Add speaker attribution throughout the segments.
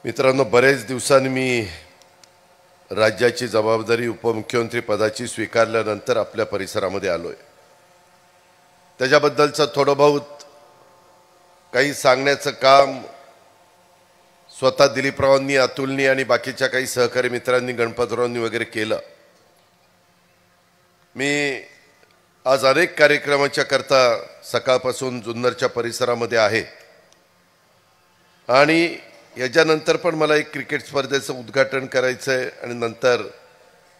Speaker 1: मित्रांनो, बरेच दिवसांनी मी राज्याची जबाबदारी उपमुख्यमंत्री पदाची स्वीकारल्यानंतर आपल्या परिसरामध्ये आलोय। त्याच्याबद्दलचं थोडं बहुत काही सांगण्याचं काम स्वतः दिलीपरावांनी, अतुलनी आणि बाकीच्या काही सहकारी मित्रांनी, गणपतरावांनी वगैरे केलं। मी आज अनेक कार्यक्रमाच्या करता सकाळपासून जुन्नरच्या परिसरामध्ये आहे आणि याच्यानंतर पण मला एक क्रिकेट स्पर्धेचं उद्घाटन करायचं आहे आणि नंतर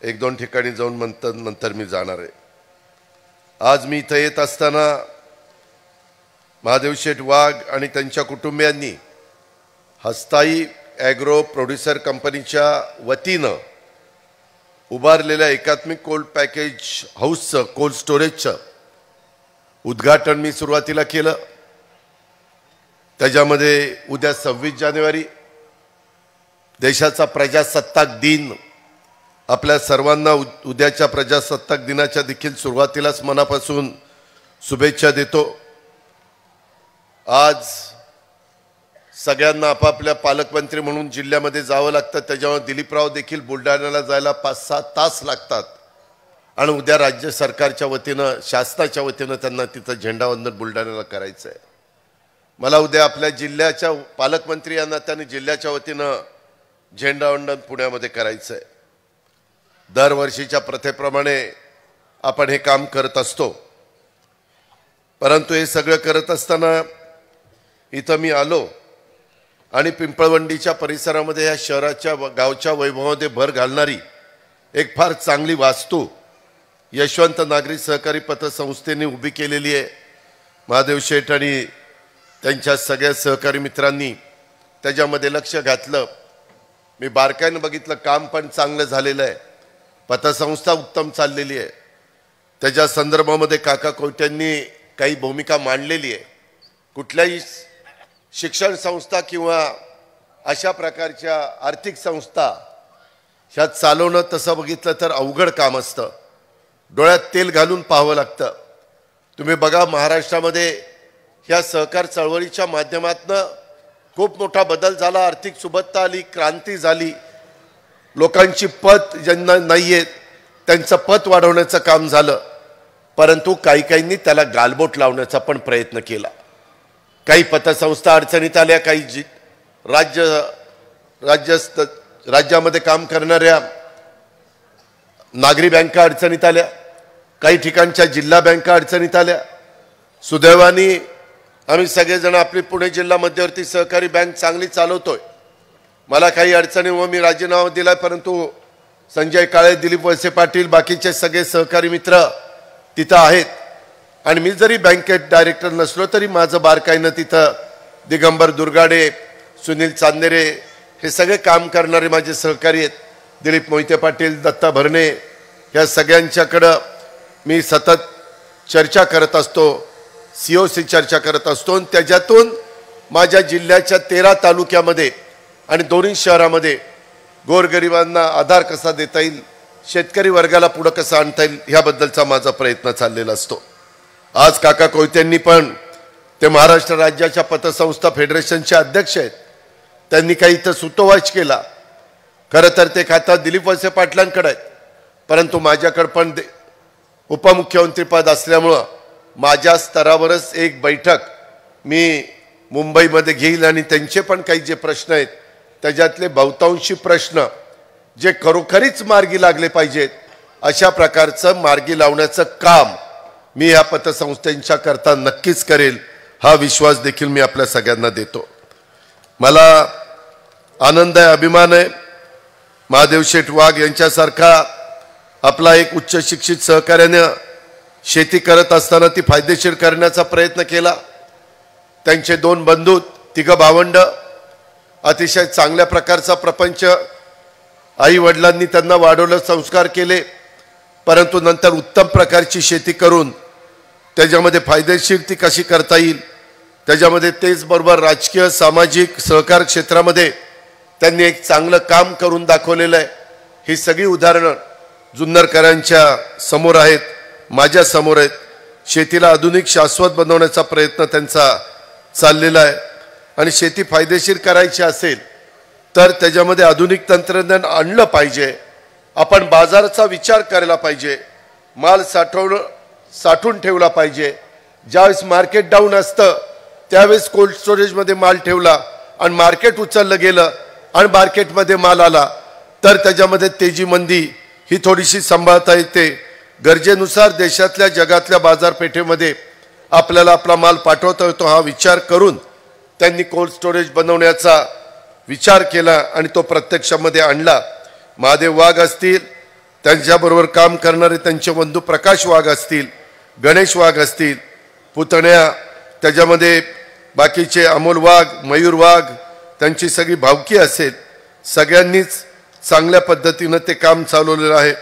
Speaker 1: एक दोन ठिकाणी जाऊन नंतर मी जाणार आहे। आज मी इथे येत असताना महादेव शेठ वाघ आणि त्यांच्या कुटुंबियांनी हस्ताई ॲग्रो प्रोड्युसर कंपनीच्या वतीनं उभारलेल्या एकात्मिक कोल्ड पॅकेज हाऊसचं, कोल्ड स्टोरेजचं उद्घाटन मी सुरुवातीला केलं। त्याच्यामध्ये उद्या 26 जानेवारी देशाचा प्रजासत्ताक दिन, आपल्या सर्वांना उद्याच्या प्रजासत्ताक दिनाच्या देखील सुरुवातीलाच मनापासून शुभेच्छा देतो। आज सगळ्यांना आपापल्या पालकमंत्री म्हणून जिल्ह्यामध्ये जावं लागतं, त्याच्यामुळे दिलीपराव देखील बुलढाण्याला जायला 5-6 तास लागतात आणि उद्या राज्य सरकारच्या वतीनं, शासनाच्या वतीनं त्यांना तिथं झेंडावंदन बुलढाण्याला करायचं आहे। मला उद्या आपल्या जिल्ह्याच्या पालकमंत्री यांना त्यांनी जिल्ह्याच्या वतीनं झेंडावंदन पुण्यामध्ये करायचं आहे। दरवर्षीच्या प्रथेप्रमाणे आपण हे काम करत असतो, परंतु हे सगळं करत असताना इथं मी आलो आणि पिंपळवंडीच्या परिसरामध्ये या शहराच्या गावच्या वैभवामध्ये भर घालणारी एक फार चांगली वास्तू यशवंत नागरी सहकारी पतसंस्थेने उभी केलेली आहे। महादेव शेठ आणि त्यांच्या सगळ्या सहकारी मित्रांनी त्याच्यामध्ये लक्ष घातलं। मी बारकाईनं बघितलं, काम पण चांगलं झालेलं आहे, पतसंस्था उत्तम चाललेली आहे। त्याच्या संदर्भामध्ये काका कोयत्यांनी काही भूमिका मांडलेली आहे। कुठल्याही शिक्षण संस्था किंवा अशा प्रकारच्या आर्थिक संस्था ह्या चालवणं तसं बघितलं तर अवघड काम असतं, डोळ्यात तेल घालून पाहावं लागतं। तुम्ही बघा, महाराष्ट्रामध्ये ह्या सहकार चळवळीच्या माध्यमातून खूप मोठा बदल झाला, आर्थिक सुबत्ता आली, क्रांती झाली, लोकांची पत ज्यांना नाही आहेत त्यांचं पत वाढवण्याचं काम झालं। परंतु काही त्याला गालबोट लावण्याचा पण प्रयत्न केला। काही पतसंस्था अडचणीत आल्या, काही राज्यामध्ये काम करणाऱ्या नागरी बँका अडचणीत आल्या, काही ठिकाणच्या जिल्हा बँका अडचणीत आल्या। सुदैवाने आम्ही सगळेजण आपली पुणे जिल्हा मध्यवर्ती सहकारी बँक चांगली चालवतोय। मला काही अडचणी व मी राजीनामा दिला, परंतु संजय काळे, दिलीप वळसे पाटील, बाकीचे सगळे सहकारी मित्र तिथं आहेत आणि मी जरी बँकेत डायरेक्टर नसलो तरी माझं बारकाईनं तिथं दिगंबर दुर्गाडे, सुनील चांदेरे हे सगळे काम करणारे माझे सहकारी आहेत। दिलीप मोहिते पाटील, दत्ता भरणे, या सगळ्यांच्याकडं मी सतत चर्चा करत असतो, COC चर्चा करत असतो आणि त्याच्यातून माझ्या जिल्ह्याच्या 13 तालुक्यामध्ये आणि 2 शहरामध्ये गोरगरिबांना आधार कसा देता येईल, शेतकरी वर्गाला पुढं कसं आणता येईल, ह्याबद्दलचा माझा प्रयत्न चाललेला असतो। आज काका कोयत्यांनी पण, ते महाराष्ट्र राज्याच्या पतसंस्था फेडरेशनचे अध्यक्ष आहेत, त्यांनी काही इथं सुतोवाच केला। खरं तर ते खातं दिलीप वळसे पाटलांकडे आहे, परंतु माझ्याकडे पण उपमुख्यमंत्री पद असल्यामुळं माझ्या स्तरावरच एक बैठक मी मुंबईमध्ये घेईल आणि त्यांचे पण काही जे प्रश्न आहेत त्याच्यातले बहुतांशी प्रश्न जे खरोखरीच मार्गी लागले पाहिजेत अशा प्रकारचं मार्गी लावण्याचं काम मी ह्या पतसंस्थेच्या करता नक्कीच करेल, हा विश्वास देखील मी आपल्या सगळ्यांना देतो। मला आनंद आहे, अभिमान आहे, महादेव शेठ वाघ यांच्यासारखा आपला एक उच्च शिक्षित सहकार्याने शेती करत असताना ती फायदेशीर करण्याचा प्रयत्न केला। त्यांचे 2 बंधू, 3 भावंड, अतिशय चांगल्या प्रकारचा प्रपंच, आई वडिलांनी त्यांना वाढवलं, संस्कार केले, परंतु नंतर उत्तम प्रकारची शेती करून त्याच्यामध्ये फायदेशीर ती कशी करता येईल, त्याच्यामध्ये तेचबरोबर राजकीय, सामाजिक, सहकार क्षेत्रामध्ये त्यांनी एक चांगलं काम करून दाखवलेलं आहे। ही सगळी उदाहरणं जुन्नरकरांच्या समोर आहेत, माझ्या समोर आहेत। शेतीला आधुनिक, शाश्वत बनवण्याचा प्रयत्न त्यांचा चाललेला आहे आणि शेती फायदेशीर करायची असेल तर त्याच्यामध्ये आधुनिक तंत्रज्ञान आणलं पाहिजे. आपण बाजाराचा विचार करायला पाहिजे. माल साठवून ठेवला पाहिजे. ज्यावेळेस मार्केट डाऊन असतं त्यावेळेस कोल्ड स्टोरेजमध्ये माल ठेवला आणि मार्केट उचललं गेलं आणि मार्केटमध्ये माल आला तर त्याच्यामध्ये तेजी मंदी ही थोडीशी सांभाळता येते. गरजेनुसार देशातल्या जगातल्या बाजारपेठेमध्ये आपल्याला आपला माल पाठवता येतो हा विचार करून त्यांनी कोल्ड स्टोरेज बनवण्याचा विचार केला आणि तो प्रत्यक्षामध्ये आणला. महादेव वाघ असतील, त्यांच्याबरोबर काम करणारे त्यांचे बंधू प्रकाश वाघ असतील, गणेश वाघ असतील, पुतण्या, त्याच्यामध्ये बाकीचे अमोल वाघ, मयूर वाघ, त्यांची सगळी भावकी असेल, सगळ्यांनीच चांगल्या पद्धतीनं ते काम चालवलेलं आहे.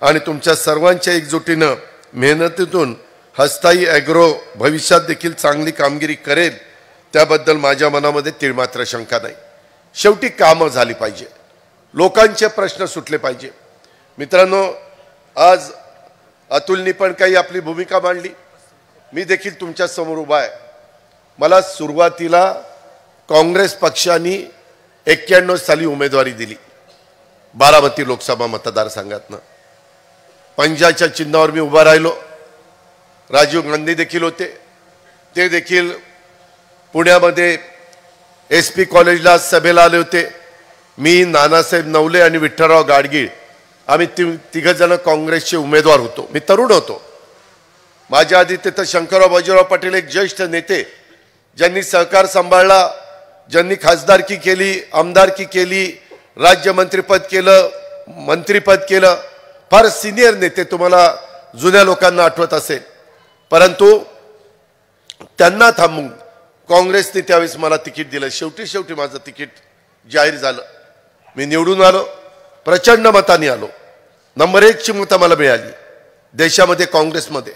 Speaker 1: आणि तुमच्या सर्वांच्या एकजुटीनं मेहनतीतून हस्ताई ॲग्रो भविष्यात देखील चांगली कामगिरी करेल त्याबद्दल माझ्या मनामध्ये तीळमात्र शंका नाही. शेवटी कामं झाली पाहिजे, लोकांचे प्रश्न सुटले पाहिजे. मित्रांनो, आज अतुलनी पण काही आपली भूमिका मांडली. मी देखील तुमच्या समोर उभा आहे. मला सुरुवातीला काँग्रेस पक्षाने 91 साली उमेदवारी दिली बारामती लोकसभा मतदारसंघातनं. पंजाच्या चिन्हावर मी उभा राहिलो. राजीव गांधी देखील होते, ते देखील पुण्यामध्ये SP कॉलेजला सभेला आले होते. मी, नानासाहेब नवले आणि विठ्ठलराव गाडगीळ आम्ही तिघजण काँग्रेसचे उमेदवार होतो. मी तरुण होतो. माझ्या आधी तिथं शंकरराव बाजीराव पाटील एक ज्येष्ठ नेते, ज्यांनी सहकार सांभाळला, ज्यांनी खासदारकी केली, आमदारकी केली, राज्यमंत्रीपद केलं, मंत्रीपद केलं, फार सिनियर नेते, तुम्हाला जुन्या लोकांना आठवत असेल. परंतु त्यांना थांबून काँग्रेसने त्यावेळेस मला तिकीट दिलं. शेवटी माझं तिकीट जाहीर झालं. मी निवडून आलो, प्रचंड मतांनी आलो. नंबर 1ची मतं मला मिळाली देशामध्ये. काँग्रेसमध्ये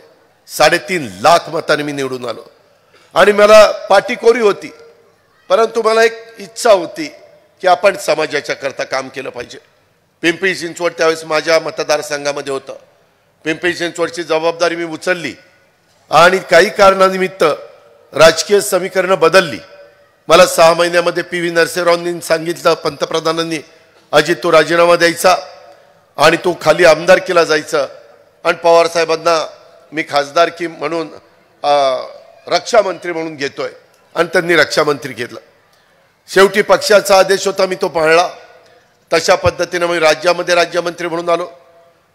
Speaker 1: 3.5 लाख मतांनी मी निवडून आलो. आणि मला पाठीकोरी होती, परंतु मला एक इच्छा होती की आपण समाजाच्या करता काम केलं पाहिजे. पिंपरी चिंचवड त्यावेळेस माझ्या मतदारसंघामध्ये होतं. पिंपरी चिंचवडची जबाबदारी मी उचलली आणि काही कारणानिमित्त राजकीय समीकरणं बदलली. मला 6 महिन्यामध्ये PV नरसिंहरावांनी सांगितलं, पंतप्रधानांनी, अजित तू राजीनामा द्यायचा आणि तू खाली आमदारकीला जायचं. आणि पवारसाहेबांना मी खासदारकी म्हणून रक्षामंत्री म्हणून घेतोय आणि त्यांनी रक्षामंत्री घेतलं. शेवटी पक्षाचा आदेश होता, मी तो पाळला. तशा पद्धतीनं मी राज्यामध्ये राज्यमंत्री म्हणून आलो.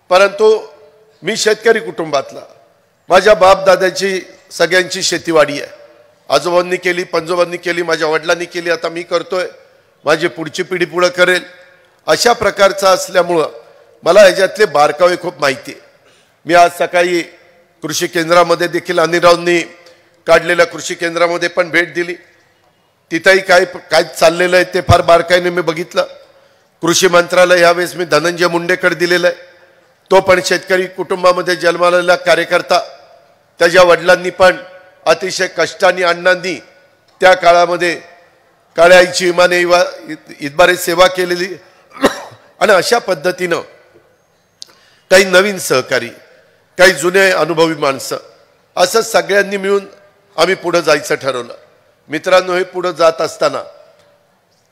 Speaker 1: परंतु मी शेतकरी कुटुंबातला, माझ्या बापदादाची सगळ्यांची शेतीवाडी आहे. आजोबांनी केली, पंजोबांनी केली, माझ्या वडिलांनी केली, आता मी करतोय, माझी पुढची पिढी पुढं करेल. अशा प्रकारचा असल्यामुळं मला ह्याच्यातले बारकावे खूप माहिती आहे. मी आज सकाळी कृषी केंद्रामध्ये देखील अनिलरावनी काढलेल्या कृषी केंद्रामध्ये पण भेट दिली. तिथंही काय चाललेलं आहे ते फार बारकाईने मी बघितलं. कृषी मंत्रालय यावेळेस मी धनंजय मुंडेकडे दिलेलं आहे. तो पण शेतकरी कुटुंबामध्ये जन्मालेला कार्यकर्ता. त्याच्या वडिलांनी पण अतिशय कष्टाने अण्णांनी त्या काळामध्ये काळ्या आईची इमाने इतबारे सेवा केलेली. आणि अशा पद्धतीनं काही नवीन सहकारी, काही जुने अनुभवी माणसं, असं सगळ्यांनी मिळून आम्ही पुढे जायचं ठरवलं. मित्रांनो, हे पुढे जात असताना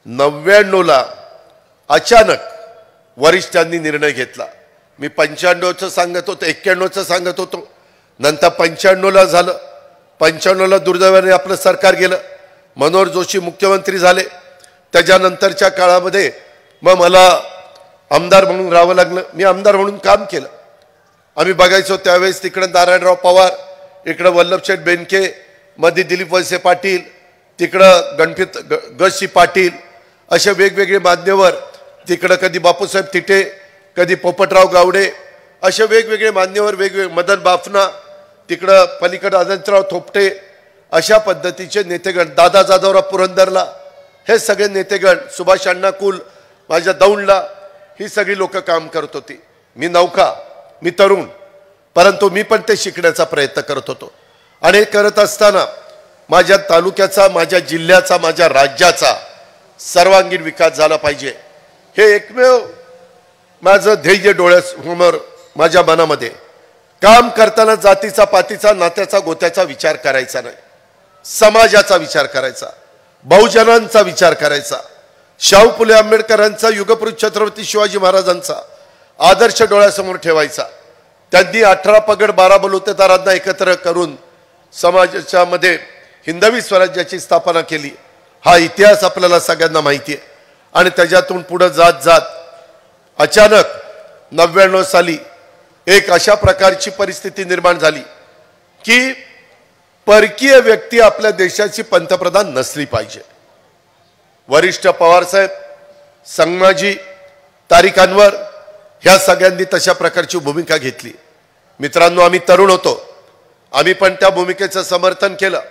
Speaker 1: 99ला अचानक वरिष्ठांनी निर्णय घेतला. मी 95चं सांगत होतो, 91चं सांगत होतो, नंतर 95ला झालं. 95ला दुर्दैवाने आपलं सरकार गेलं. मनोहर जोशी मुख्यमंत्री झाले. त्याच्यानंतरच्या काळामध्ये मग मला आमदार म्हणून राहावं लागलं. मी आमदार म्हणून काम केलं. आम्ही बघायचो त्यावेळेस तिकडं नारायणराव पवार, इकडं वल्लभशेठ बेनके, मध्ये दिलीप वळसे पाटील, तिकडं गणपत पाटील, असे वेगवेगळे मान्यवर, तिकडं कधी बापूसाहेब तिटे, कधी पोपटराव गावडे, असे वेगवेगळे मान्यवर, वेगवेगळे मदन बाफना, तिकडं पलीकडं अनंतराव थोपटे, अशा पद्धतीचे नेतेगण, दादा जाधवराव पुरंदरला, हे सगळे नेतेगण, सुभाष अण्णा कुल माझ्या दौंडला, ही सगळी लोक काम करत होती. मी नौका, मी तरुण, परंतु मी पण ते शिकण्याचा प्रयत्न करत होतो. आणि हे करत असताना माझ्या तालुक्याचा, माझ्या जिल्ह्याचा, माझ्या राज्याचा सर्वांगीण विकास झाला पाहिजे, हे एकमेव माझं ध्येय डोळ्यासमोर माझ्या मनामध्ये. काम करताना जातीचा, पातीचा, नात्याचा, गोत्याचा विचार करायचा नाही, समाजाचा विचार करायचा, बहुजनांचा विचार करायचा, शाहू फुले आंबेडकरांचा, युगपुरुष छत्रपती शिवाजी महाराजांचा आदर्श डोळ्यासमोर ठेवायचा. त्यांनी 18 पगड 12 बलुतेदारांना एकत्र करून समाजाच्या मध्ये हिंदवी स्वराज्याची स्थापना केली. हा इतिहास आपल्याला सगळ्यांना माहिती आहे. आणि त्याच्यातून पुढे जात जात अचानक 99 साली एक अशा प्रकारची परिस्थिती निर्माण झाली की परकीय व्यक्ती आपल्या देशाची पंतप्रधान नसली पाहिजे. वरिष्ठ पवारसाहेब, संगमाजी, तारिक अनवर ह्या सगळ्यांनी तशा प्रकारची भूमिका घेतली. मित्रांनो, आम्ही तरुण होतो, आम्ही पण त्या भूमिकेचं समर्थन केलं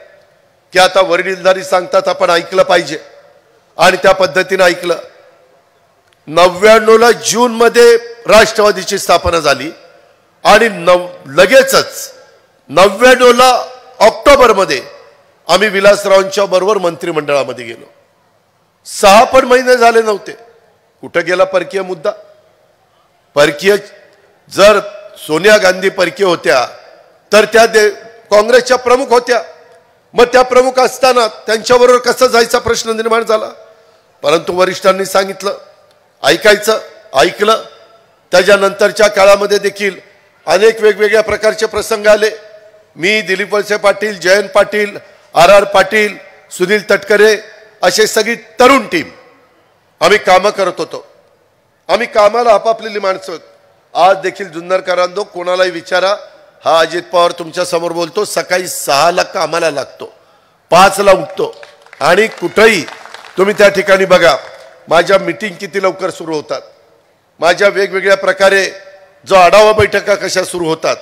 Speaker 1: की आता वडीलधारी सांगतात आपण ऐकलं पाहिजे आणि त्या पद्धतीने ऐकलं. 99 जून मध्ये राष्ट्रवादीची स्थापना झाली आणि लगेचच 99 ऑक्टोबर मध्ये आम्ही विलासरावांच्या बरोबर मंत्रिमंडळामध्ये गेलो. 6 पण महिने झाले नव्हते. कुठं गेला परकीय मुद्दा? परकीय जर सोनिया गांधी परकीय होत्या तर त्या काँग्रेसच्या प्रमुख होत्या. मग त्या प्रमुख असताना त्यांच्याबरोबर कसं जायचा प्रश्न निर्माण झाला. परंतु वरिष्ठांनी सांगितलं, ऐकायचं, ऐकलं. त्याच्यानंतरच्या काळामध्ये देखील अनेक वेगवेगळ्या प्रकारचे प्रसंग आले. मी, दिलीप वळसे पाटील, जयंत पाटील, RR पाटील, सुनील तटकरे असे सगळी तरुण टीम आम्ही कामं करत होतो. आम्ही कामाला आपापलेली माणसं. आज देखील जुन्नरकरांनो, कोणालाही विचारा, हा अजित पवार तुमच्या समोर बोलतो, सकाळी 6ला कामाला लागतो, 5ला उठतो. आणि कुठेही तुम्ही त्या ठिकाणी बघा, माझ्या मीटिंग किती लवकर सुरू होतात, माझ्या वेगवेगळ्या प्रकारे जो आढावा बैठका कशा सुरू होतात,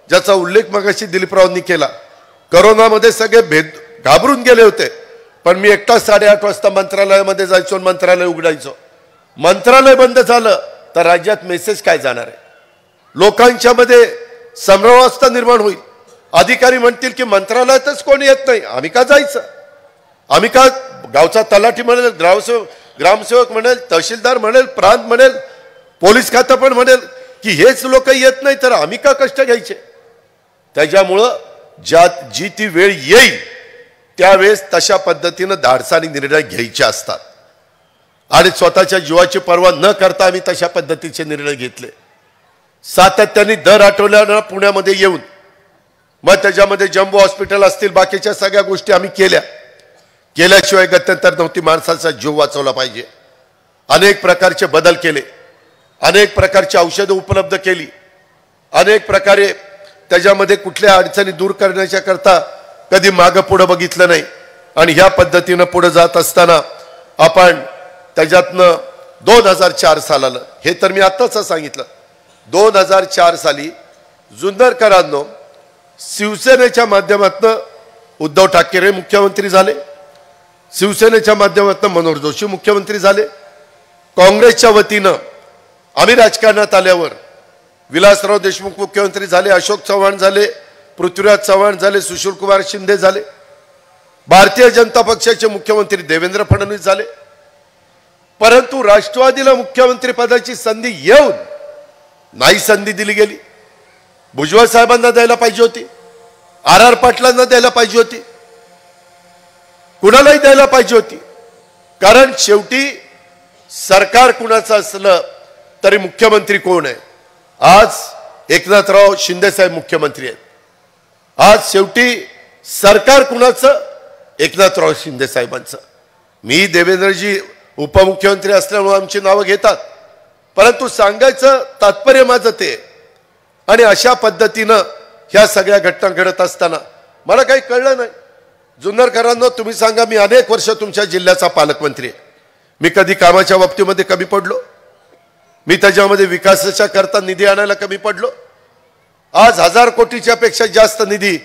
Speaker 1: ज्याचा उल्लेख मगाशी दिलीपरावांनी केला. करोनामध्ये सगळे घाबरून गेले होते, पण मी एकटा 8:30 वाजता मंत्रालयामध्ये जायचो, मंत्रालय उघडायचो. मंत्रालय बंद झालं तर राज्यात मेसेज काय जाणार आहे? लोकांच्या मध्ये संभ्रमावस्था निर्माण होईल. अधिकारी म्हणतील की मंत्रालयातच कोणी येत नाही, आम्ही का जायचं? आम्ही का? गावचा तलाठी म्हणेल, ग्रामसेवक म्हणेल, तहसीलदार म्हणेल, प्रांत म्हणेल, पोलीस खातं पण म्हणेल की हेच लोक येत नाही तर आम्ही का कष्ट घ्यायचे? त्याच्यामुळं जी ती वेळ येईल त्यावेळेस तशा पद्धतीनं धाडसाने निर्णय घ्यायचे असतात. आणि स्वतःच्या जीवाची पर्वा न करता आम्ही तशा पद्धतीचे निर्णय घेतले. सातत्याने दर आठवड्याला पुण्यामध्ये येऊन मग त्याच्यामध्ये जम्बो हॉस्पिटल असतील, बाकीच्या सगळ्या गोष्टी आम्ही केल्याशिवाय गत्यंतर नव्हती. माणसाचा जीव वाचवला पाहिजे. अनेक प्रकारचे बदल केले, अनेक प्रकारची औषधं उपलब्ध केली, अनेक प्रकारे त्याच्यामध्ये कुठल्या अडचणी दूर करण्याच्या करता कधी मागं पुढं बघितलं नाही. आणि ह्या पद्धतीनं पुढे जात असताना आपण त्याच्यातनं 2004 सालाला, हे तर मी आत्ताच सांगितलं, 2004 साली जुन्नरकरांनो शिवसेनेच्या माध्यमातून उद्धव ठाकरे मुख्यमंत्री झाले, शिवसेनेच्या माध्यमातून मनोहर जोशी मुख्यमंत्री झाले, काँग्रेसच्या वतीनं आम्ही राजकारणात आल्यावर विलासराव देशमुख मुख्यमंत्री झाले, अशोक चव्हाण झाले, पृथ्वीराज चव्हाण झाले, सुशीलकुमार शिंदे झाले, भारतीय जनता पक्षाचे मुख्यमंत्री देवेंद्र फडणवीस झाले. परंतु राष्ट्रवादीला मुख्यमंत्री पदाची संधी येऊन नाही संधी दिली गेली. भुजबळ साहेबांना द्यायला पाहिजे होती, RR पाटलांना द्यायला पाहिजे होती, कुणालाही द्यायला पाहिजे होती. कारण शेवटी सरकार कुणाचं असलं तरी मुख्यमंत्री कोण आहे? आज एकनाथराव शिंदे साहेब मुख्यमंत्री आहेत. आज शेवटी सरकार कुणाचं? एकनाथराव शिंदे साहेबांचं. मी देवेंद्रजी उपमुख्यमंत्री असल्यामुळे आमची नावं घेतात, परंतु सांगायचं तात्पर्य माझं ते. आणि अशा पद्धतीनं ह्या सगळ्या घटना घडत असताना मला काही कळलं नाही. जुन्नरकरांनो, तुम्ही सांगा, मी अनेक वर्ष तुमच्या जिल्ह्याचा पालकमंत्री आहे, मी कधी कामाच्या बाबतीमध्ये कमी पडलो? मी त्याच्यामध्ये विकासाच्या करता निधी आणायला कमी पडलो? आज 1000 कोटीच्या पेक्षा जास्त निधी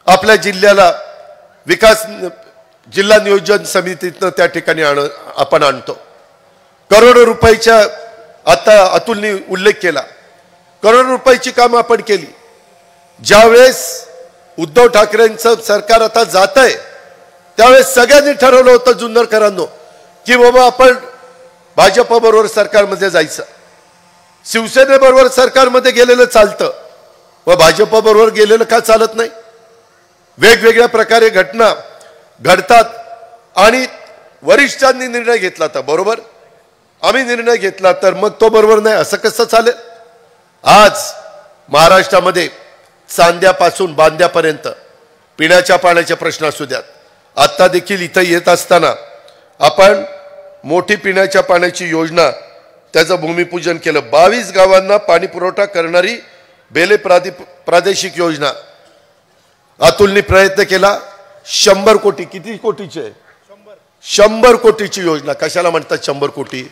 Speaker 1: आपल्या जिल्ह्याला विकास जिल्हा नियोजन समितीतनं त्या ठिकाणी आपण आणतो. करोडो रुपयाच्या, आता अतुलने उल्लेख केला, करोडो रुपयाची कामं आपण केली. ज्यावेळेस उद्धव ठाकरेंचं सरकार आता जात आहे त्यावेळेस सगळ्यांनी ठरवलं होतं जुन्नरकरांनो की बाबा आपण भाजपबरोबर सरकारमध्ये जायचं. शिवसेनेबरोबर सरकारमध्ये गेलेलं चालतं, व भाजपबरोबर गेलेलं का चालत नाही? वेगवेगळ्या प्रकारे घटना घडतात आणि वरिष्ठांनी निर्णय घेतला तर बरोबर, आम्ही निर्णय घेतला तर मग तो बरोबर नाही, असं कसं चालेल? आज महाराष्ट्रामध्ये चांद्यापासून बांद्यापर्यंत पिण्याच्या पाण्याचे प्रश्न असू द्यात, आता देखील इथं येत असताना आपण मोठी पिण्याच्या पाण्याची योजना त्याचं भूमिपूजन केलं. 22 गावांना पाणी पुरवठा करणारी बेले प्रादेशिक योजना अतुलनी प्रयत्न केला. 100 कोटी, किती कोटीचे? 100 कोटीची योजना. कशाला म्हणतात 100 कोटी?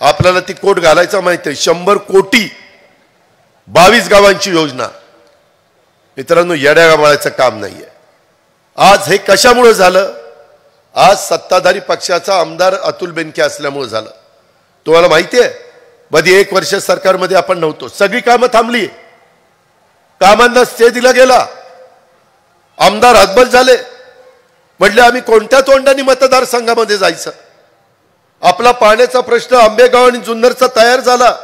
Speaker 1: आपल्याला ती कोट घालायचा माहिती आहे. 100 कोटी 22 गावांची योजना. मित्रांनो, येड्या गावाचं काम नाहीये. आज हे कशामुळे झालं? आज सत्ताधारी पक्षाचा आमदार अतुल बेनके असल्यामुळे झालं. तुम्हाला माहिती आहे, मध्ये 1 वर्ष सरकारमध्ये आपण नव्हतो, सगळी कामं थांबली, कामांना स्टे दिला गेला, आमदार हतबल झाले. म्हटले आम्ही कोणत्या तोंडाने मतदारसंघामध्ये जायचं? आपला पाण्याचा प्रश्न आंबेगाव आणि जुन्नरचा तयार झाला.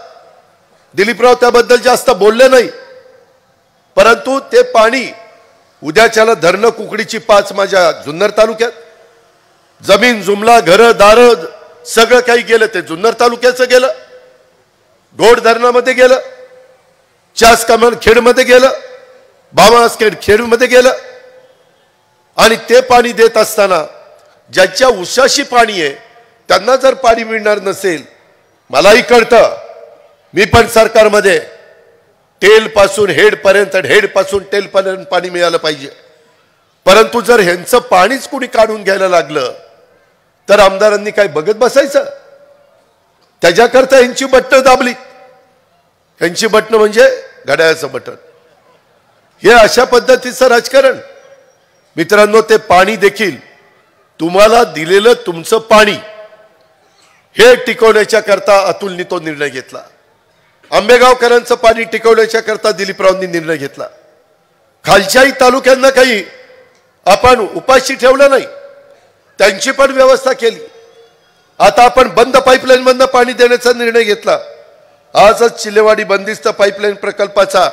Speaker 1: दिलीपराव त्याबद्दल जास्त बोलले नाही, परंतु ते पाणी उद्याच्याला धरणं कुकडीची 5 माझ्या जुन्नर तालुक्यात, जमीन जुमला, घरं दारं सगळं काही गेलं. ते जुन्नर तालुक्याचं गेलं, घोड धरणामध्ये गेलं, चास कमान खेडमध्ये गेलं, बामास खेडमध्ये गेलं. आणि ते पाणी देत असताना ज्यांच्या उसाशी पाणी आहे त्यांना जर पाणी मिळणार नसेल, मलाही कळतं, मी पण सरकारमध्ये टेल पासून हेड पर्यंत, हेड पासून टेल पर्यंत पाणी मिळालं पाहिजे. परंतु जर ह्यांचं पाणीच कुणी काढून घ्यायला लागलं तर आमदारांनी काय बघत बसायचं? त्याच्याकरता ह्यांची बटणं दाबली. ह्यांची बटणं म्हणजे घड्याळाचं बटन. हे अशा पद्धतीचं राजकारण. मित्रांनो, ते पाणी देखील तुम्हाला दिलेलं तुमचं पाणी हे टिकवण्याच्या करता अतुलनी तो निर्णय घेतला. आंबेगावकरांचं पाणी टिकवण्याच्या करता दिलीपरावांनी निर्णय घेतला. खालच्याही तालुक्यांना काही आपण उपाशी ठेवलं नाही, त्यांची पण व्यवस्था केली. आता आपण बंद पाईपलाईन मधनं पाणी देण्याचा निर्णय घेतला. आजच चिलेवाडी बंदिस्त पाईपलाईन प्रकल्पाचा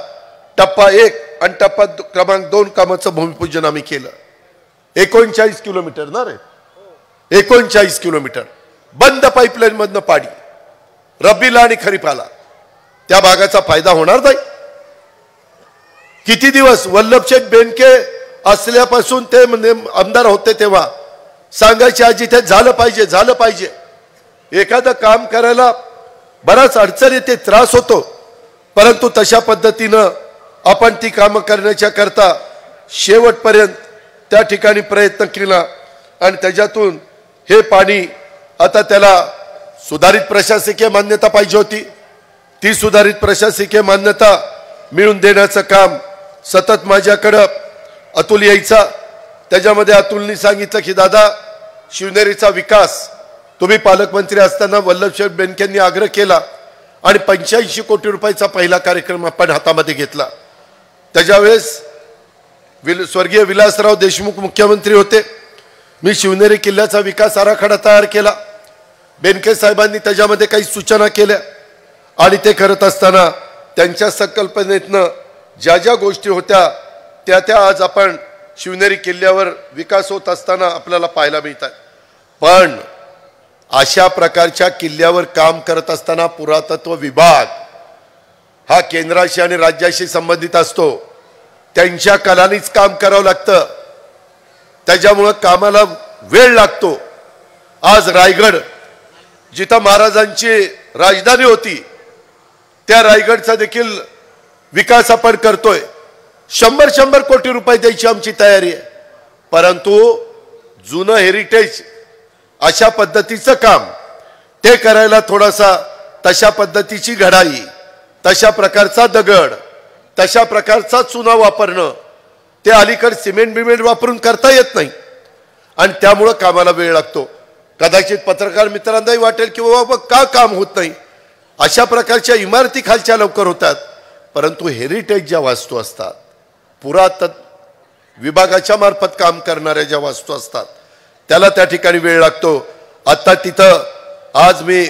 Speaker 1: टप्पा 1 आणि टप्पा क्रमांक 2 कामाचं भूमिपूजन आम्ही केलं. 39 किलोमीटर ना रे, 39 किलोमीटर बंद पाईपलाईन मधनं पाणी रब्बीला आणि खरीपाला. त्या भागाचा फायदा होणार नाही. किती दिवस वल्लभशेठ बेनके असल्यापासून ते आमदार होते तेव्हा सांगायचे आजी ते झालं पाहिजे, झालं पाहिजे. एखादं काम करायला बराच अडचण येते, त्रास होतो, परंतु तशा पद्धतीनं आपण ती कामं करण्याच्या करता शेवटपर्यंत त्या ठिकाणी प्रयत्न केला. आणि त्याच्यातून हे पाणी आता त्याला सुधारित प्रशासकीय मान्यता पाहिजे होती. ती सुधारित प्रशासकीय मान्यता मिळवून देण्याचं काम सतत माझ्याकडं अतुल यायचा. त्याच्यामध्ये अतुलनी सांगितलं की दादा, शिवनेरीचा विकास तुम्ही पालकमंत्री असताना वल्लभशेठ बेनकेंनी आग्रह केला आणि 85 कोटी रुपयाचा पहिला कार्यक्रम आपण हातामध्ये घेतला. त्याच्यावेळेस स्वर्गीय विलासराव देशमुख मुख्यमंत्री होते. मी शिवनेरी किल्ल्याचा विकास आराखडा तयार केला. बेनके साहेबांनी त्याच्यामध्ये काही सूचना केल्या आणि ते करत असताना त्यांच्या संकल्पनेतनं ज्या ज्या गोष्टी होत्या त्या आज आपण शिवनेरी किल्ल्यावर विकास होत असताना आपल्याला पाहायला मिळतात. पण अशा प्रकारच्या किल्ल्यावर काम करत असताना पुरातत्व विभाग हा केंद्राशी आणि राज्याशी संबंधित असतो. त्यांच्या कलानीच काम करावं लागतं. त्याच्यामुळं कामाला वेळ लागतो. आज रायगड जिथं महाराजांची राजधानी होती त्या रायगडचा देखील विकास आपण करतोय. 100 कोटी रुपये द्यायची आमची तयारी आहे. परंतु जुनं हेरिटेज अशा पद्धतीचं काम ते करायला थोडासा तशा पद्धतीची घडाई, तशा प्रकारचा दगड, तशा प्रकारचा चुना वापरणं ते अलीकडे सिमेंट बिमेंट वापरून करता येत नाही आणि त्यामुळं कामाला वेळ लागतो. कदाचित पत्रकार मित्रांनाही वाटेल की बाबा का काम होत नाही. अशा प्रकारच्या इमारती खालच्या लवकर होतात, परंतु हेरिटेज ज्या वास्तू असतात, पुरातत्व विभागाच्या मार्फत काम करणाऱ्या ज्या वास्तू असतात त्याला त्या ठिकाणी वेळ लागतो. आता तिथं आज मी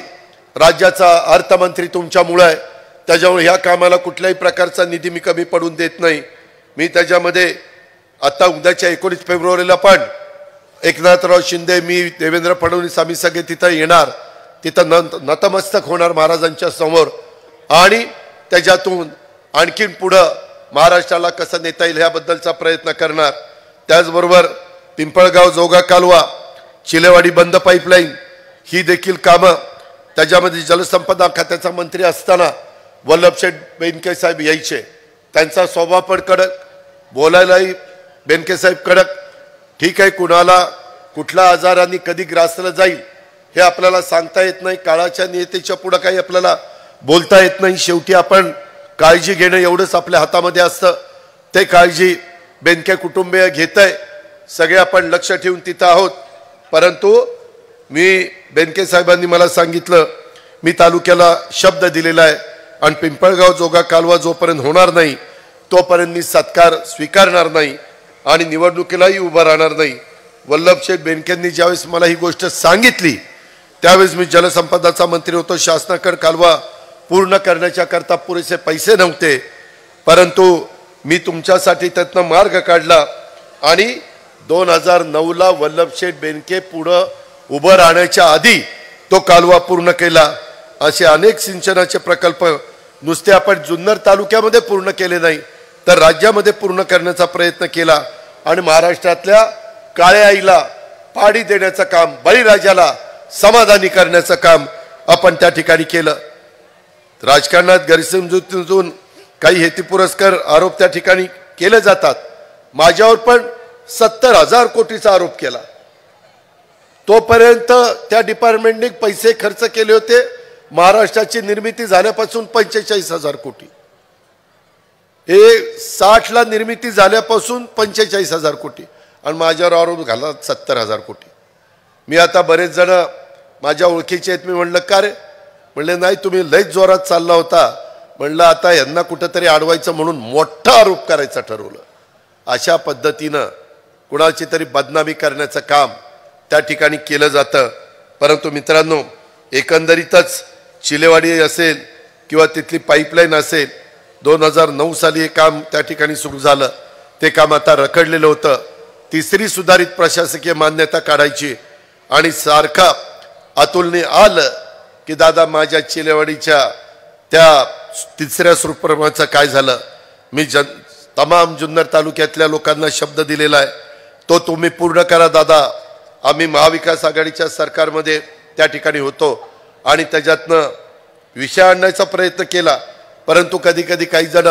Speaker 1: राज्याचा अर्थमंत्री तुमच्यामुळे आहे, त्याच्यामुळे ह्या कामाला कुठल्याही प्रकारचा निधी मी कमी पडून देत नाही. मी त्याच्यामध्ये आता उद्याच्या 19 फेब्रुवारीला पण एकनाथराव शिंदे, मी, देवेंद्र फडणवीस आम्ही सगळे तिथं येणार, तिथं नतमस्तक होणार महाराजांच्या समोर आणि त्याच्यातून आणखीन पुढं महाराष्ट्राला कसं नेता येईल ह्याबद्दलचा प्रयत्न करणार। त्याचबरोबर पिंपळगाव जोगा कालवा, चिलेवाडी बंद पाईपलाईन ही देखील कामं, त्याच्यामध्ये जलसंपदा खात्याचा मंत्री असताना वल्लभशेठ बेनके साहेब यायचे, त्यांचा स्वभाव पण कडक, बोलायलाही बेनके साहेब कडक। ठीक आहे, कुणाला कुठल्या आजारांनी कधी ग्रासलं जाईल हे आपल्याला सांगता येत नाही, काळाच्या नियतीच्या पुढं काही आपल्याला बोलता येत नाही। शेवटी आपण काळजी घेणं एवढंच आपल्या हातामध्ये असतं, ते काळजी बेनके कुटुंबीय घेत आहे, सगळे आपण लक्ष ठेवून तिथं आहोत। परंतु मी बेनके साहेबांनी मला सांगितलं, मी तालुक्याला शब्द दिलेला आहे आणि पिंपळगाव जोगा कालवा जोपर्यंत होणार नाही तोपर्यंत मी सत्कार स्वीकारणार नाही आणि निवडणुकीलाही उभं राहणार नाही। वल्लभशेठ बेनकेंनी ज्यावेळेस मला ही गोष्ट सांगितली त्यावेळेस मी जलसंपदाचा मंत्री होतो, शासनाकडे कालवा पूर्ण करण्याच्या करता पुरेसे पैसे नव्हते, परंतु मी तुमच्यासाठी त्यातनं मार्ग काढला आणि 2009ला वल्लभशेठ बेनके पुढं उभं राहण्याच्या आधी तो कालवा पूर्ण केला। असे अनेक सिंचनाचे प्रकल्प नुसते आपण जुन्नर तालुक्यामध्ये पूर्ण केले नाही तर राज्यामध्ये पूर्ण करण्याचा प्रयत्न केला आणि महाराष्ट्रातल्या काळ्या आईला पाडी देण्याचं काम, बळीराजाला समाधानी करण्याचं काम आपण त्या ठिकाणी केलं। राजकारणात गैरसमजुतीतून काही हेतुपुरस्कर आरोप त्या ठिकाणी केले जातात, माझ्यावर पण 70,000 कोटीचा आरोप केला, तोपर्यंत त्या डिपार्टमेंटने पैसे खर्च केले होते महाराष्ट्राची निर्मिती झाल्यापासून 45,000 कोटी, हे 60ला निर्मिती झाल्यापासून 45,000 कोटी आणि माझ्यावर आरोप घाला 70,000 कोटी। मी आता बरेच जण माझ्या ओळखीचे आहेत, मी म्हणलं का रे, म्हणले नाही तुम्ही लयच जोरात चालला होता, म्हणलं आता यांना कुठंतरी अडवायचं म्हणून मोठा आरोप करायचा ठरवलं। अशा पद्धतीनं कुणाची तरी बदनामी करण्याचं काम त्या ठिकाणी केलं जातं। परंतु मित्रांनो, एकंदरीतच चिलेवाडी असेल किंवा तिथली पाईपलाईन असेल, 2009 साली हे काम त्या ठिकाणी सुरू झालं, ते काम आता रखडलेलं होतं। तिसरी सुधारित प्रशासकीय मान्यता काढायची आणि सारखा अतुलने आलं की दादा माझ्या चिलेवाडीच्या त्या तिसऱ्या सुप्रमाचं काय झालं, मी तमाम जुन्नर तालुक्यातल्या लोकांना शब्द दिलेला आहे, तो तुम्ही पूर्ण करा दादा। आम्ही महाविकास आघाडीच्या सरकारमध्ये त्या ठिकाणी होतो आणि त्याच्यातनं विषय आणण्याचा प्रयत्न केला, परंतु कधी कधी काही जण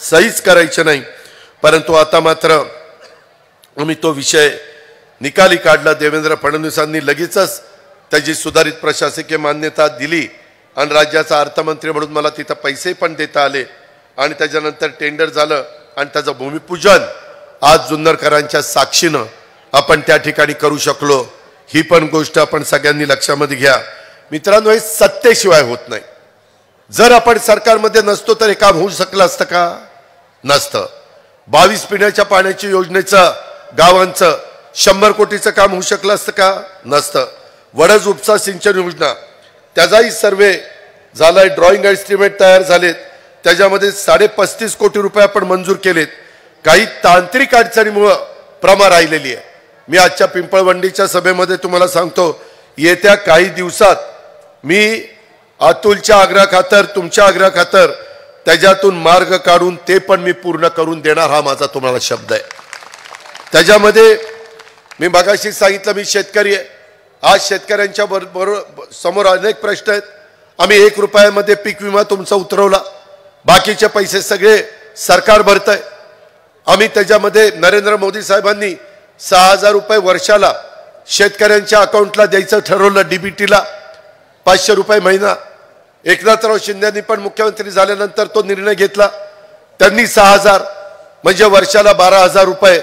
Speaker 1: सहीच करायचे नाही, परंतु आता मात्र आम्ही तो विषय निकाली काढला। देवेंद्र फडणवीसांनी लगेचच त्याची सुधारित प्रशासकीय मान्यता दिली आणि राज्याचा अर्थमंत्री म्हणून मला तिथं पैसे पण देता आले आणि त्याच्यानंतर टेंडर झालं आणि त्याचं भूमिपूजन आज जुन्नरकरांच्या साक्षीनं आपण त्या ठिकाणी करू शकलो। ही पण गोष्ट आपण सगळ्यांनी लक्षामध्ये घ्या। मित्रांनो, हे सत्तेशिवाय होत नाही। जर आपण सरकारमध्ये नसतो तर हे काम होऊ शकलं असतं का? नसतं। 22 पिण्याच्या पाण्याची योजनेचं गावांचं 100 कोटीचं काम होऊ शकलं असतं का? नसतं। वडज उपसा सिंचन योजना त्याचाही सर्वे झालाय, ड्रॉइंग एस्टिमेट तयार झालेत, त्याच्यामध्ये 35.5 कोटी रुपये आपण मंजूर केलेत। काही तांत्रिक अडचणीमुळे प्रमा राहिलेली आहे। मी आजच्या पिंपळवंडीच्या सभेमध्ये तुम्हाला सांगतो, येत्या काही दिवसात मी अतुलच्या आग्रह खातर, तुमच्या आग्रह खातर त्याच्यातून मार्ग काढून ते पण मी पूर्ण करून देणार, हा माझा तुम्हाला शब्द आहे। त्याच्यामध्ये मी मगाशी सांगितलं मी शेतकरी आहे, आज शेतकऱ्यांच्या बरोबर समोर अनेक प्रश्न आहेत। आम्ही 1 रुपयामध्ये पीक विमा तुमचा उतरवला, बाकीचे पैसे सगळे सरकार भरतंय। आम्ही त्याच्यामध्ये नरेंद्र मोदी साहेबांनी 6,000 रुपये वर्षाला शेतकऱ्यांच्या अकाउंटला द्यायचं ठरवलं, डीबीटीला 500 रुपये महिना। एकनाथराव शिंदेंनी पण मुख्यमंत्री झाल्यानंतर तो निर्णय घेतला, त्यांनी 6,000 म्हणजे वर्षाला 12,000 रुपये।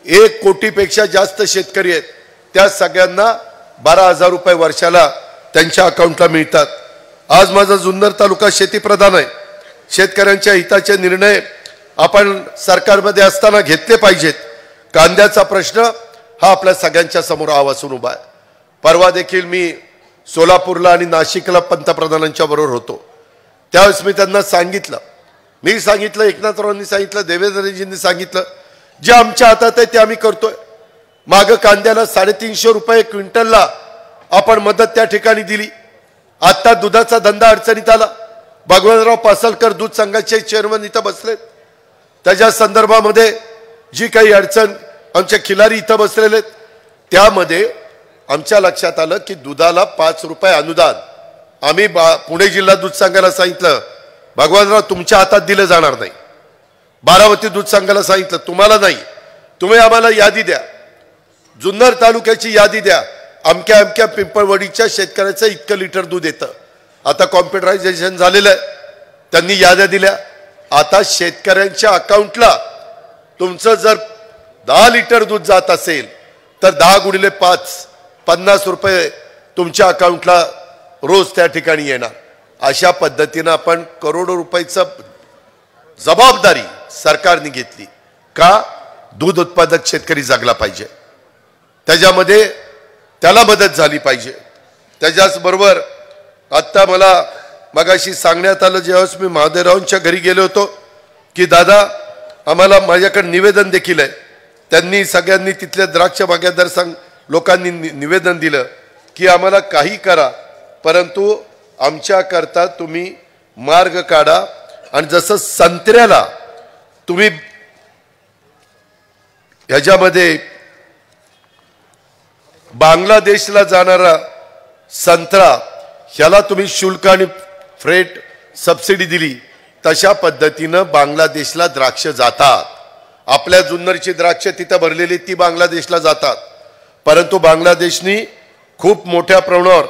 Speaker 1: 1 कोटीपेक्षा जास्त शेतकरी आहेत, त्या सगळ्यांना 12,000 रुपये वर्षाला त्यांच्या अकाउंटला मिळतात। आज माझा जुन्नर तालुका शेतीप्रधान आहे, शेतकऱ्यांच्या हिताचे निर्णय आपण सरकारमध्ये असताना घेतले पाहिजेत। कांद्याचा प्रश्न हा आपल्या सगळ्यांच्या समोर आवाजून उभा आहे। परवा देखील मी सोलापूरला आणि नाशिकला पंतप्रधानांच्या बरोबर होतो, त्यावेळेस मी त्यांना सांगितलं, मी सांगितलं, एकनाथरावांनी सांगितलं, देवेंद्रजींनी सांगितलं, जे आमच्या हातात आहे ते आम्ही करतोय। माग कांद्याला 350 रुपये क्विंटलला आपण मदत त्या ठिकाणी दिली. आता दुधाचा धंदा अडचणीत आला. भगवानराव पासलकर दूध संघाचे चेअरमन इथं बसलेत. त्याच्या संदर्भामध्ये जी काही अडचण आमच्या खिलारी इथं बसलेले आहेत त्यामध्ये आमच्या लक्षात आलं की दुधाला 5 रुपये अनुदान आम्ही पुणे जिल्हा दूध संघाला सांगितलं भगवानराव तुमच्या हातात दिलं जाणार नाही. बारामती दूध संघाला सांगितलं तुम्हाला नाही, तुम्ही आम्हाला यादी द्या, जुन्नर तालुक्याची यादी द्या, अमक्या अमक्या पिंपळवडीच्या शेतकऱ्याचं इतकं लिटर दूध येतं. आता कॉम्प्युटरायझेशन झालेलं आहे, त्यांनी याद्या दिल्या. आता शेतकऱ्यांच्या अकाउंटला तुमचं जर 10 लिटर दूध जात असेल तर 10 गुणिले 5 50 रुपये तुमच्या अकाउंटला रोज त्या ठिकाणी येणार. अशा पद्धतीनं आपण करोडो रुपयाचं जबाबदारी सरकारने घेतली. का? दूध उत्पादक शेतकरी जगला पाहिजे, त्याच्यामध्ये त्याला मदत झाली पाहिजे. त्याच्याचबरोबर आत्ता मला मगाशी सांगण्यात आलं ज्यावेळेस मी महादेवरावांच्या घरी गेलो होतो की दादा आम्हाला माझ्याकडे निवेदन देखील आहे. त्यांनी सगळ्यांनी तिथल्या द्राक्ष बागायतदार संघ लोकांनी निवेदन दिलं की आम्हाला काही करा परंतु आमच्याकरता तुम्ही मार्ग काढा. आणि जसं संत्र्याला तुम्ही ह्याच्यामध्ये बांगलादेशला जाणारा संत्रा ह्याला तुम्ही शुल्क आणि फ्रेट सबसिडी दिली, तशा पद्धतीनं बांगलादेशला द्राक्ष जातात. आपल्या जुन्नरची द्राक्ष तिथं भरलेली ती बांगलादेशला जातात. परंतु बांगलादेशनी खूप मोठ्या प्रमाणावर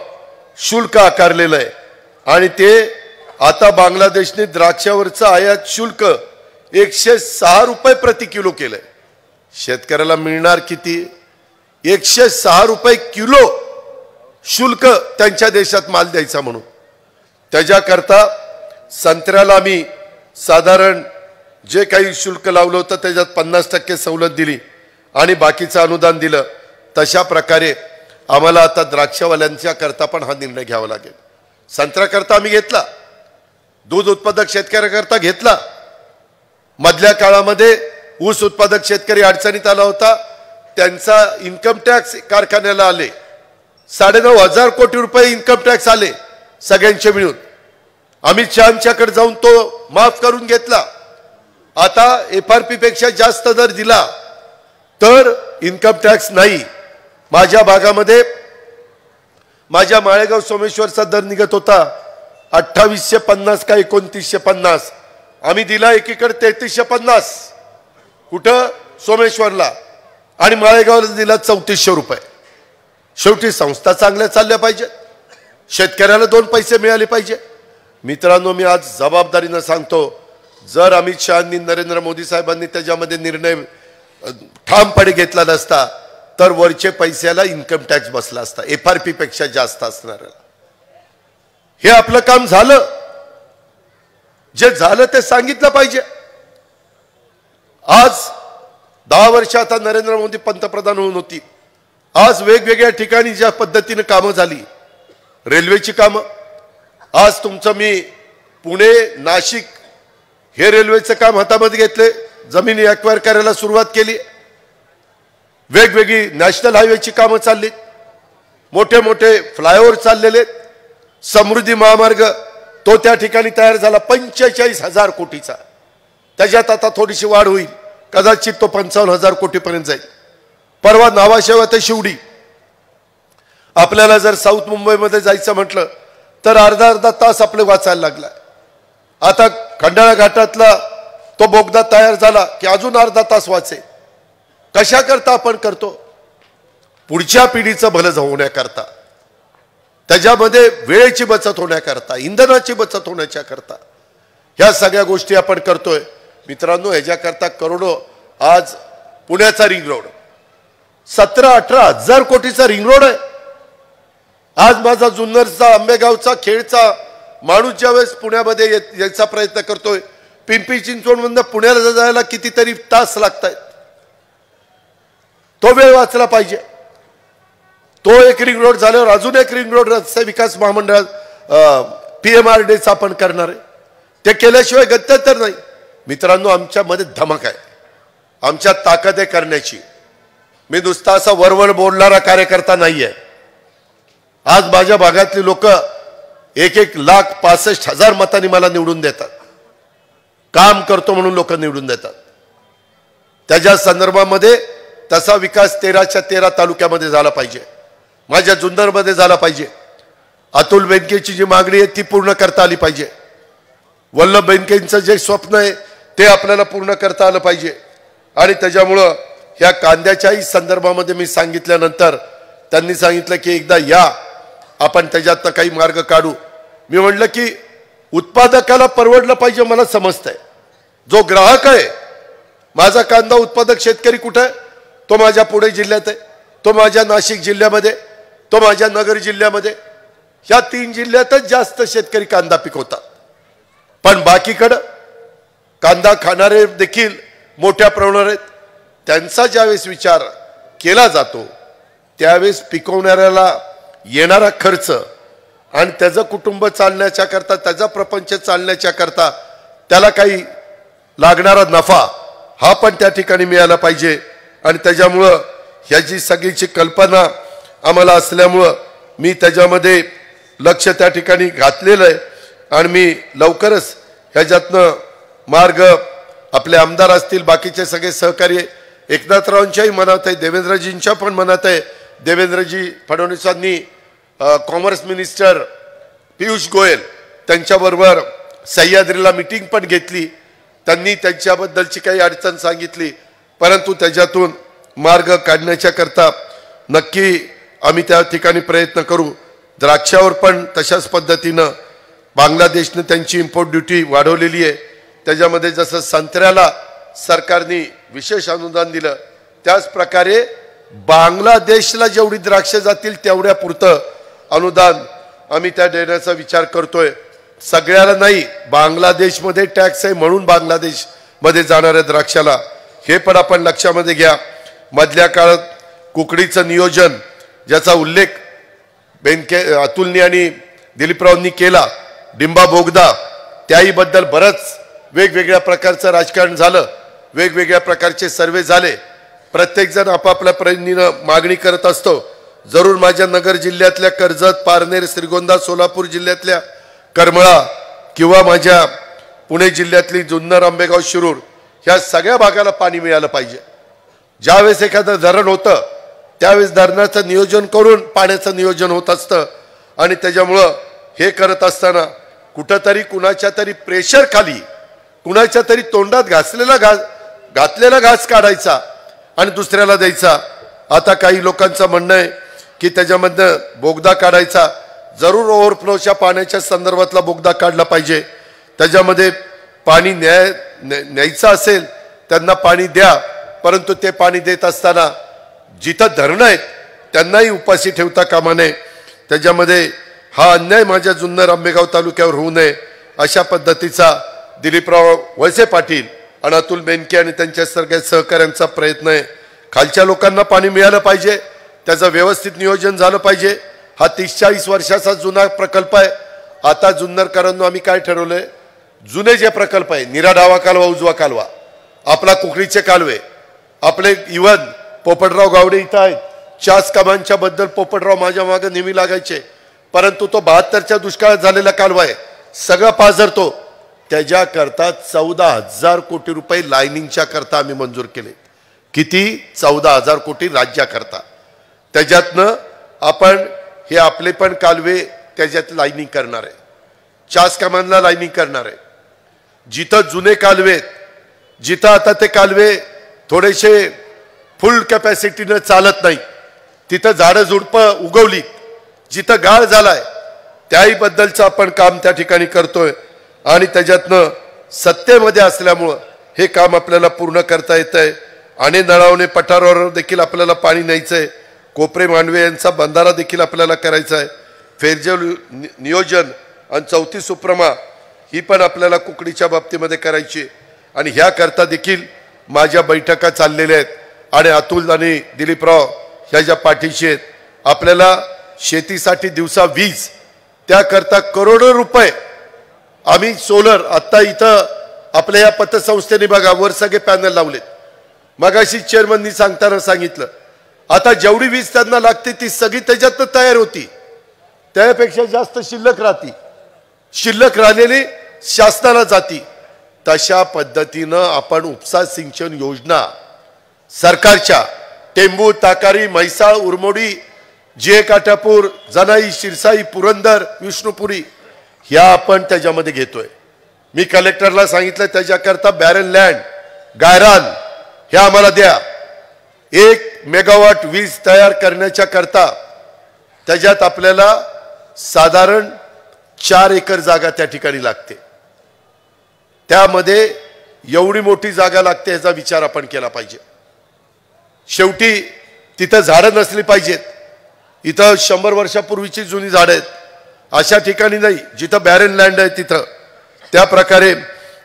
Speaker 1: शुल्क आकारलेलं आहे आणि ते आता बांगलादेशने द्राक्षावरचं आयात शुल्क 106 रुपये प्रति किलो केलंय. शेतकऱ्याला मिळणार किती? 106 रुपये किलो शुल्क त्यांच्या देशात माल द्यायचा म्हणून. त्याच्याकरता संत्र्याला आम्ही साधारण जे काही शुल्क लावलं होतं त्याच्यात 50% सवलत दिली आणि बाकीचं अनुदान दिलं. तशा प्रकारे आम्हाला आता द्राक्षवाल्यांच्या करता पण हा निर्णय घ्यावा लागेल. संत्र्याकरता आम्ही घेतला, दूध उत्पादक शेतकऱ्याकरता घेतला. मधल्या काळामध्ये ऊस उत्पादक शेतकरी अडचणीत आला होता, त्यांचा इन्कम टॅक्स कारखान्याला आले 9,500 कोटी रुपये इन्कम टॅक्स आले सगळ्यांचे मिळून. अमित शहांच्याकडे जाऊन तो माफ करून घेतला. आता FRP पेक्षा जास्त दर दिला तर इन्कम टॅक्स नाही. माझ्या भागामध्ये माझ्या माळेगाव सोमेश्वरचा दर निघत होता 2850 का 2950, आम्ही दिला एकीकडे 3350 कुठं सोमेश्वरला आणि माळेगावला दिला 3400 रुपये. शेवटी संस्था चांगल्या चालल्या पाहिजे, शेतकऱ्याला 2 पैसे मिळाले पाहिजे. मित्रांनो मी आज जबाबदारीनं सांगतो जर अमित शहांनी नरेंद्र मोदी साहेबांनी त्याच्यामध्ये निर्णय ठामपणे घेतला नसता तर वरचे पैशाला इन्कम टॅक्स बसला असता FRP पेक्षा जास्त असणार. हे आपलं काम झालं, जे झालं ते सांगितलं पाहिजे. आज 10 वर्ष आता नरेंद्र मोदी पंतप्रधान होऊन होती. आज वेगवेगळ्या ठिकाणी ज्या पद्धतीने कामं झाली, रेल्वेची कामं, आज तुमचं मी पुणे नाशिक हे रेल्वेचं काम हातामध्ये घेतले, जमिनी ॲक्वायर करायला सुरुवात केली. वेगवेगळी नॅशनल हायवेची कामं चालली, मोठे मोठे फ्लायओव्हर चाललेले. समृद्धी महामार्ग तो त्या ठिकाणी तयार झाला 45,000 कोटीचा. त्याच्यात आता थोडीशी वाढ होईल, कदाचित तो 55,000 कोटीपर्यंत जाईल. परवा नावाशेवा ते शिवडी आपल्याला जर साऊथ मुंबईमध्ये जायचं म्हटलं तर अर्धा तास आपले वाचायला लागला. आता खंडाळा घाटातला तो बोगदा तयार झाला की अजून अर्धा तास वाचे. कशा करता आपण करतो? पुढच्या पिढीचं भलं होण्याकरता, त्याच्यामध्ये वेळेची बचत होण्याकरता, इंधनाची बचत होण्याच्या करता ह्या सगळ्या गोष्टी आपण करतोय. मित्रांनो ह्याच्याकरता करोडो, आज पुण्याचा रिंग रोड 17-18 हजार कोटीचा रिंग रोड आहे. आज माझा जुन्नरचा आंबेगावचा खेडचा माणूस ज्यावेळेस पुण्यामध्ये यायचा प्रयत्न करतोय, पिंपरी चिंचवडमधून पुण्याला जायला कितीतरी तास लागतात. तो वेळ वाचला पाहिजे. तो एक रिंग रोड झाल्यावर अजून एक रिंग रोड रस्ते विकास महामंडळ PMRDचं आपण करणार आहे. ते केल्याशिवाय गत्यंतर नाही. मित्रांनो आमच्यामध्ये धमक आहे, आमच्यात ताकद आहे करण्याची. मी नुसता असा वरवर बोलणारा कार्यकर्ता नाहीये। आज माझ्या भागातली लोक 1,65,000 मतांनी मला निवडून देतात। काम करतो म्हणून लोक निवडून देतात। त्याच्या संदर्भामध्ये तसा विकास 13च्या 13 तालुक्यामध्ये झाला पाहिजे, माझ्या जुन्नरमध्ये झाला पाहिजे। अतुल बेनकेची जी मागणी आहे ती पूर्ण करता आली पाहिजे। वल्लभ बेनकेंचं जे स्वप्न आहे ते आपल्याला पूर्ण करता आलं पाहिजे। आणि त्याच्यामुळं ह्या कांद्याच्याही संदर्भामध्ये मी सांगितल्यानंतर त्यांनी सांगितलं की एकदा या आपण त्याच्यात काही मार्ग काढू। मी म्हटलं की उत्पादकाला परवडलं पाहिजे। मला समजतंय जो ग्राहक आहे, माझा कांदा उत्पादक शेतकरी कुठे आहे? तो माझ्या पुणे जिल्ह्यात आहे, तो माझ्या नाशिक जिल्ह्यामध्ये, तो माझ्या नगर जिल्ह्यामध्ये। ह्या 3 जिल्ह्यातच जास्त शेतकरी कांदा पिकवतात। पण बाकीकडे कांदा खाणारे देखील मोठ्या प्रमाणात आहेत। त्यांचा ज्यावेळेस विचार केला जातो त्यावेळेस पिकवणाऱ्याला येणारा खर्च आणि त्याचं कुटुंब चालण्याच्या करता, त्याचा प्रपंच चालण्याच्या करता त्याला काही लागणारा नफा हा पण त्या ठिकाणी मिळाला पाहिजे। आणि त्याच्यामुळं ह्याची सगळीची कल्पना आम्हाला असल्यामुळं मी त्याच्यामध्ये लक्ष त्या ठिकाणी घातलेलं आहे। आणि मी लवकरच ह्याच्यातनं मार्ग आपले आमदार असतील, बाकीचे सगळे सहकारी एकनाथरावांच्याही मनात आहे, देवेंद्रजींच्या पण मनात आहे। देवेंद्रजी फडणवीसांनी कॉमर्स मिनिस्टर पियुष गोयल त्यांच्याबरोबर सह्याद्रीला मीटिंग पण घेतली। त्यांनी त्यांच्याबद्दलची काही अडचण सांगितली, परंतु त्याच्यातून मार्ग काढण्याच्या करता नक्की आम्ही त्या ठिकाणी प्रयत्न करू। द्राक्षावर पण तशाच पद्धतीनं बांगलादेशने त्यांची इम्पोर्ट ड्युटी वाढवलेली आहे। त्याच्यामध्ये जसं संत्र्याला सरकारने विशेष अनुदान दिलं त्याच प्रकारे बांगलादेशला जेवढी द्राक्ष जातील तेवढ्या पुरतं अनुदान आम्ही त्या देण्याचा विचार करतोय। सगळ्याला नाही, बांगलादेशमध्ये टॅक्स आहे म्हणून बांगलादेशमध्ये जाणाऱ्या द्राक्षाला हे पण आपण लक्षामध्ये घ्या। मधल्या काळात कुकडीचं नियोजन ज्याचा उल्लेख अतुलनी आणि दिलीपरावांनी केला, डिंबा बोगदा, त्याही बद्दल बरंच वेगवेगळ्या प्रकारचं राजकारण झालं, वेगवेगळ्या प्रकारचे सर्वे झाले। प्रत्येक जण आपापल्या परीनं मागणी करत असतो। जरूर माझ्या नगर जिल्ह्यातल्या कर्जत, पारनेर, श्रीगोंदा, सोलापूर जिल्ह्यातल्या करमळा किंवा माझ्या पुणे जिल्ह्यातली जुन्नर, आंबेगाव, शिरूर ह्या सगळ्या भागाला पाणी मिळालं पाहिजे। ज्यावेळेस एखादं धरण होतं त्यावेळेस धरणाचं नियोजन करून पाण्याचं नियोजन होत असतं। आणि त्याच्यामुळं हे करत असताना कुठंतरी कुणाच्या तरी प्रेशर खाली कुणाच्या तरी तोंडात घातलेला घास काढायचा आणि दुसऱ्याला द्यायचा। आता काही लोकांचं म्हणणं आहे की त्याच्यामधनं बोगदा काढायचा। जरूर ओव्हरफ्लोच्या पाण्याच्या संदर्भातला बोगदा काढला पाहिजे। त्याच्यामध्ये पाणी न्यायचं असेल त्यांना पाणी द्या, परंतु ते पाणी देत असताना जिथं धरणं आहेत त्यांनाही उपाशी ठेवता कामा नये। त्याच्यामध्ये हा अन्याय माझ्या जुन्नर, आंबेगाव तालुक्यावर होऊ नये अशा पद्धतीचा दिलीपराव वळसे पाटील आणि अतुल बेनके आणि त्यांच्या सगळ्या सहकाऱ्यांचा प्रयत्न आहे। खालच्या लोकांना पाणी मिळालं पाहिजे, त्याचं व्यवस्थित नियोजन झालं पाहिजे। हा 30-40 वर्षाचा जुना प्रकल्प आहे। आता जुन्नरकरांना आम्ही काय ठरवलंय, जुने जे प्रकल्प आहे, निरा डावा कालवा, उजवा कालवा, आपला कुकडीचे कालवे, आपले इवन पोपटराव गावडे इथं आहेत। चास कामांच्या बद्दल पोपटराव माझ्या मागे नेहमी लागायचे, परंतु तो 72च्या दुष्काळात झालेला कालवा आहे, सगळं पाझरतो। त्याच्याकरता 14,000 कोटी रुपये लाईनिंगच्या करता आम्ही मंजूर केले। किती? 14,000 कोटी राज्याकरता। त्याच्यातनं आपण हे आपले पण कालवे त्याच्यात लाईनिंग करणार आहे, चास कामांना लाईनिंग करणार आहे। जिथं जुने कालवे, जिथं आता ते कालवे थोडेसे फुल कॅपॅसिटीनं चालत नाही, तिथं झाडं झुडपं उगवली, जिथं गाळ झालाय त्याही बद्दलचं आपण काम त्या ठिकाणी करतोय। आणि त्याच्यातनं सत्तेमध्ये असल्यामुळं हे काम आपल्याला पूर्ण करता येतंय। आणि नळावणे पठारावर देखील आपल्याला पाणी न्यायचंय। कोपरे मांडवे यांचा बंधारा देखील आपल्याला करायचा आहे। फेरजल नियोजन आणि 4थी सुप्रमा ही पण आपल्याला कुकडीच्या बाबतीमध्ये करायची। आणि ह्या करता देखील माझ्या बैठका चाललेल्या आहेत आणि अतुल आणि दिलीपराव ह्या ज्या पाठीशी आहेत। आपल्याला शेतीसाठी दिवसा वीज त्याकरता करोडो रुपये आम्ही सोलर आता इथं आपल्या या पतसंस्थेने बघा वर सगळे पॅनल लावलेत। मगाशी चेअरमननी सांगताना सांगितलं आता जेवढी वीज त्यांना लागते ती सगळी त्याच्यातनं तयार होती, त्यापेक्षा जास्त शिल्लक राहती, शिल्लक राहिलेली शासनाला जाती. तशा पद्धतीनं आपण उपसा सिंचन योजना सरकारच्या टेंबू, ताकारी, म्हैसाळ, उरमोडी, जे काठापूर, जनाई, शिरसाई, पुरंदर, विष्णुपुरी ह्या आपण त्याच्यामध्ये घेतोय. मी कलेक्टरला सांगितलं त्याच्याकरता बॅरन लँड, गायरान हे आम्हाला द्या. 1 मेगावॉट वीज तयार करण्याच्या करता त्याच्यात आपल्याला साधारण 4 एकर जागा त्या ठिकाणी लागते. त्यामध्ये एवढी मोठी जागा लागते याचा विचार आपण केला पाहिजे. शेवटी तिथं झाडं नसली पाहिजेत. इथं 100 वर्षापूर्वीची जुनी झाडं आहेत, अशा ठिकाणी नाही, जिथं बॅरन लँड आहे तिथं. त्या प्रकारे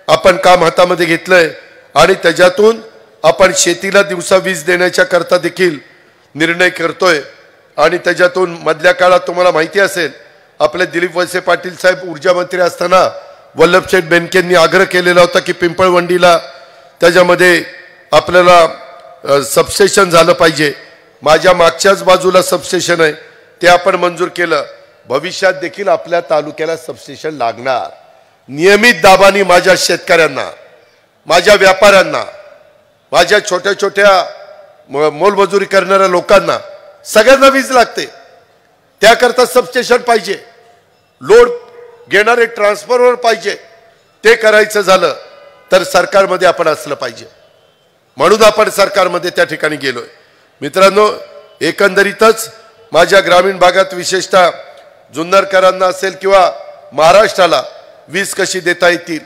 Speaker 1: आपण काम हातामध्ये घेतलंय आणि त्याच्यातून आपण शेतीला दिवसा वीज देण्याच्या करता देखील निर्णय करतोय. आणि त्याच्यातून मधल्या काळात तुम्हाला माहिती असेल, आपले दिलीप वळसे पाटील साहेब ऊर्जा मंत्री असताना वल्लभशेठ बेनकेंनी आग्रह केलेला होता की पिंपळवंडीला त्याच्यामध्ये आपल्याला सबस्टेशन झालं पाहिजे. माझ्या मागच्याच बाजूला सबस्टेशन आहे, ते आपण मंजूर केलं. भविष्यात देखील आपल्या तालुक्याला सबस्टेशन लागणार. नियमित दाबाने माझ्या शेतकऱ्यांना, माझ्या व्यापाऱ्यांना, माझ्या छोट्या छोट्या मोलमजुरी करणाऱ्या लोकांना सगळ्यांना वीज लागते. त्याकरता सबस्टेशन पाहिजे, लोड घेणारे ट्रान्सफॉर्मर पाहिजे. ते करायचं झालं तर सरकारमध्ये आपण असलं पाहिजे, म्हणून आपण सरकारमध्ये त्या ठिकाणी गेलोय. मित्रांनो, एकंदरीतच माझ्या ग्रामीण भागात विशेषतः जुन्नरकरांना असेल किंवा महाराष्ट्राला वीज कशी देता येतील,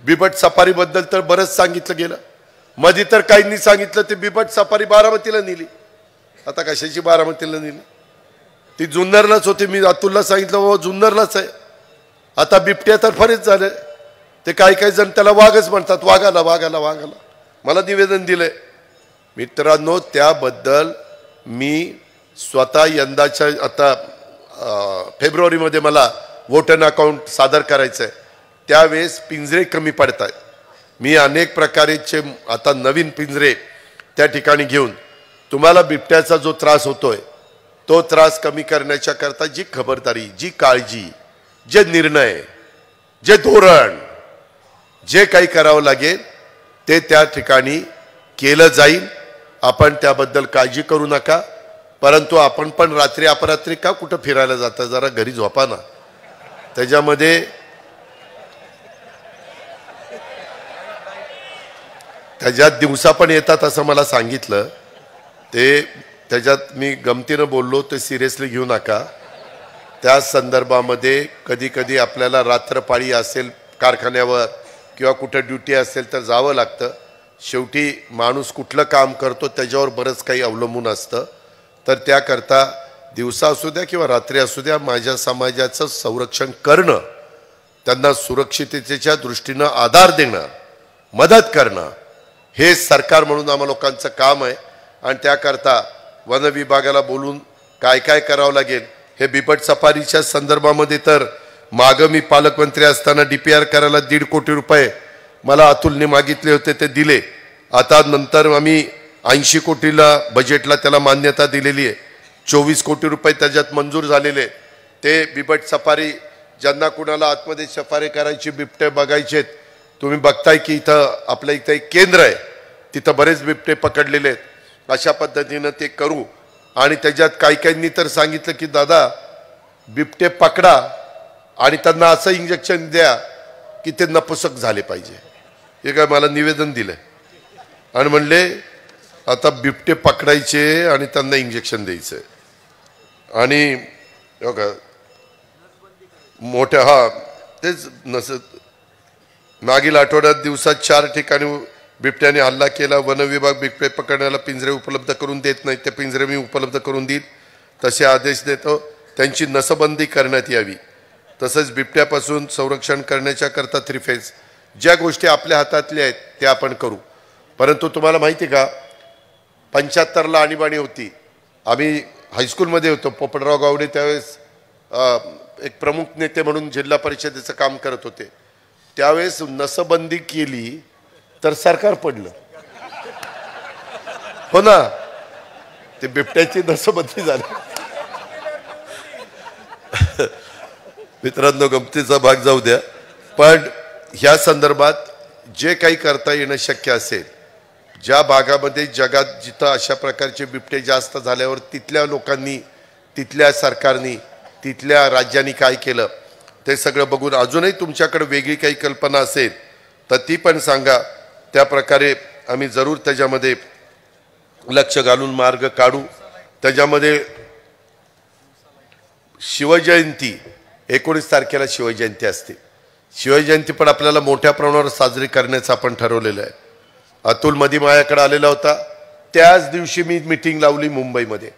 Speaker 1: बिबट सफारीबद्दल तर बरंच सांगितलं गेलं. मध्ये तर काहींनी सांगितलं ते बिबट सफारी बारामतीला नेली. आता कशाची बारामतीला नेली? ती जुन्नरलाच होती. मी अतुलला सांगितलं बाबा जुन्नरलाच आहे. आता बिबट्या तर फरेच झाले. ते काही जण त्याला वाघच म्हणतात, वाघाला वाघाला वाघाला. मला निवेदन दिलंय. मित्रांनो, त्याबद्दल मी स्वतः यंदाच्या आता फेब्रुवारीमध्ये मला वोटर अकाउंट सादर करायचं आहे, त्यावेळेस पिंजरे कमी पडत आहेत. मी अनेक प्रकारचे आता नवीन पिंजरे त्या ठिकाणी घेऊन तुम्हाला बिबट्याचा जो त्रास होतोय तो त्रास कमी करण्याच्या करता जी खबरदारी, जी काळजी, जे निर्णय, जे धोरण, जे काही करावं लागेल ते त्या ठिकाणी केलं जाईल. आपण त्याबद्दल काळजी करू नका. परंतु आपण पण रात्री अपरात्री का कुठं फिरायला जाता, जरा घरी झोपा ना. त्याच्यात दिवसा पण येतात असं मला सांगितलं. ते त्याच्यात मी गमतीनं बोललो, ते सिरियसली घेऊ नका. त्या संदर्भामध्ये कधी कधी आपल्याला रात्रपाळी असेल कारखान्यावर किंवा कुठं ड्युटी असेल तर जावं लागतं. शेवटी माणूस कुठलं काम करतो त्याच्यावर बरंच काही अवलंबून असतं. तर त्याकरता दिवसा असू द्या किंवा रात्री असू द्या, माझ्या समाजाचं संरक्षण करणं, त्यांना सुरक्षिततेच्या दृष्टीनं आधार देणं, मदत करणं हे सरकार म्हणून आम्हा लोकांचं काम आहे. आणि त्याकरता वन विभागाला बोलून काय काय करावं लागेल हे बिबट सफारीच्या संदर्भामध्ये तर मागं मी पालकमंत्री असताना DPR करायला 1.5 कोटी रुपये मला अतुलने मागितले होते, ते दिले. आता नंतर आम्ही 80 कोटीला बजेटला त्याला मान्यता दिलेली आहे. 24 कोटी रुपये त्याच्यात मंजूर झालेले. ते बिबट सफारी ज्यांना कुणाला आतमध्ये सफारी करायची, बिबटे बघायचेत, तुम्ही बघताय की इथं आपल्या इथं एक केंद्र आहे, तिथं बरेच बिबटे पकडलेले आहेत. अशा पद्धतीनं ते करू. आणि त्याच्यात काहींनी तर सांगितलं की दादा बिबटे पकडा आणि त्यांना असं इंजेक्शन द्या की ते नपुसक झाले पाहिजे. हे काय मला निवेदन दिलंय आणि म्हणले आता बिबटे पकडायचे आणि त्यांना इंजेक्शन द्यायचं. आणि मोठ्या तेच मागील आठवड्यात दिवसात 4 ठिकाणी बिबट्याने हल्ला केला. वन विभाग बिबटे पकडण्याला पिंजरे उपलब्ध करून देत नाही, ते पिंजरे मी उपलब्ध करून देईल तसे आदेश देतो. त्यांची नसबंदी करण्यात यावी. तसंच बिबट्यापासून संरक्षण करण्याच्या करता 3 फेज ज्या गोष्टी आपल्या हातातल्या आहेत त्या आपण करू. परंतु तुम्हाला माहिती का, 75ला आणीबाणी होती. आम्ही हायस्कूलमध्ये होतो. पोपटराव गावडे त्यावेळेस एक प्रमुख नेते म्हणून जिल्हा परिषदेचं काम करत होते. त्यावेळेस नसबंदी केली तर सरकार पडलं. हो ना. ते बिबट्याची नसबंदी झाली. मित्रांनो, गमतीचा भाग जाऊ द्या, पण ह्या संदर्भात जे काही करता येणं शक्य असेल, ज्या भागामध्ये जगात जिथं अशा प्रकारचे बिबटे जास्त झाल्यावर तिथल्या लोकांनी, तिथल्या सरकारनी, तिथल्या राज्यांनी काय केलं ते सगळं बघून अजूनही तुमच्याकडे वेगळी काही कल्पना असेल तर ती पण सांगा. त्या प्रकारे आम्ही जरूर त्याच्यामध्ये लक्ष घालून मार्ग काढू. त्याच्यामध्ये शिवजयंती 19 तारखेला शिवजयंती असते. शिवजयंती पण आपल्याला मोठ्या प्रमाणावर साजरी करण्याचं आपण ठरवलेलं आहे. अतुल मधी माझ्याकडे आलेला होता. त्याच दिवशी मी मीटिंग लावली मुंबईमध्ये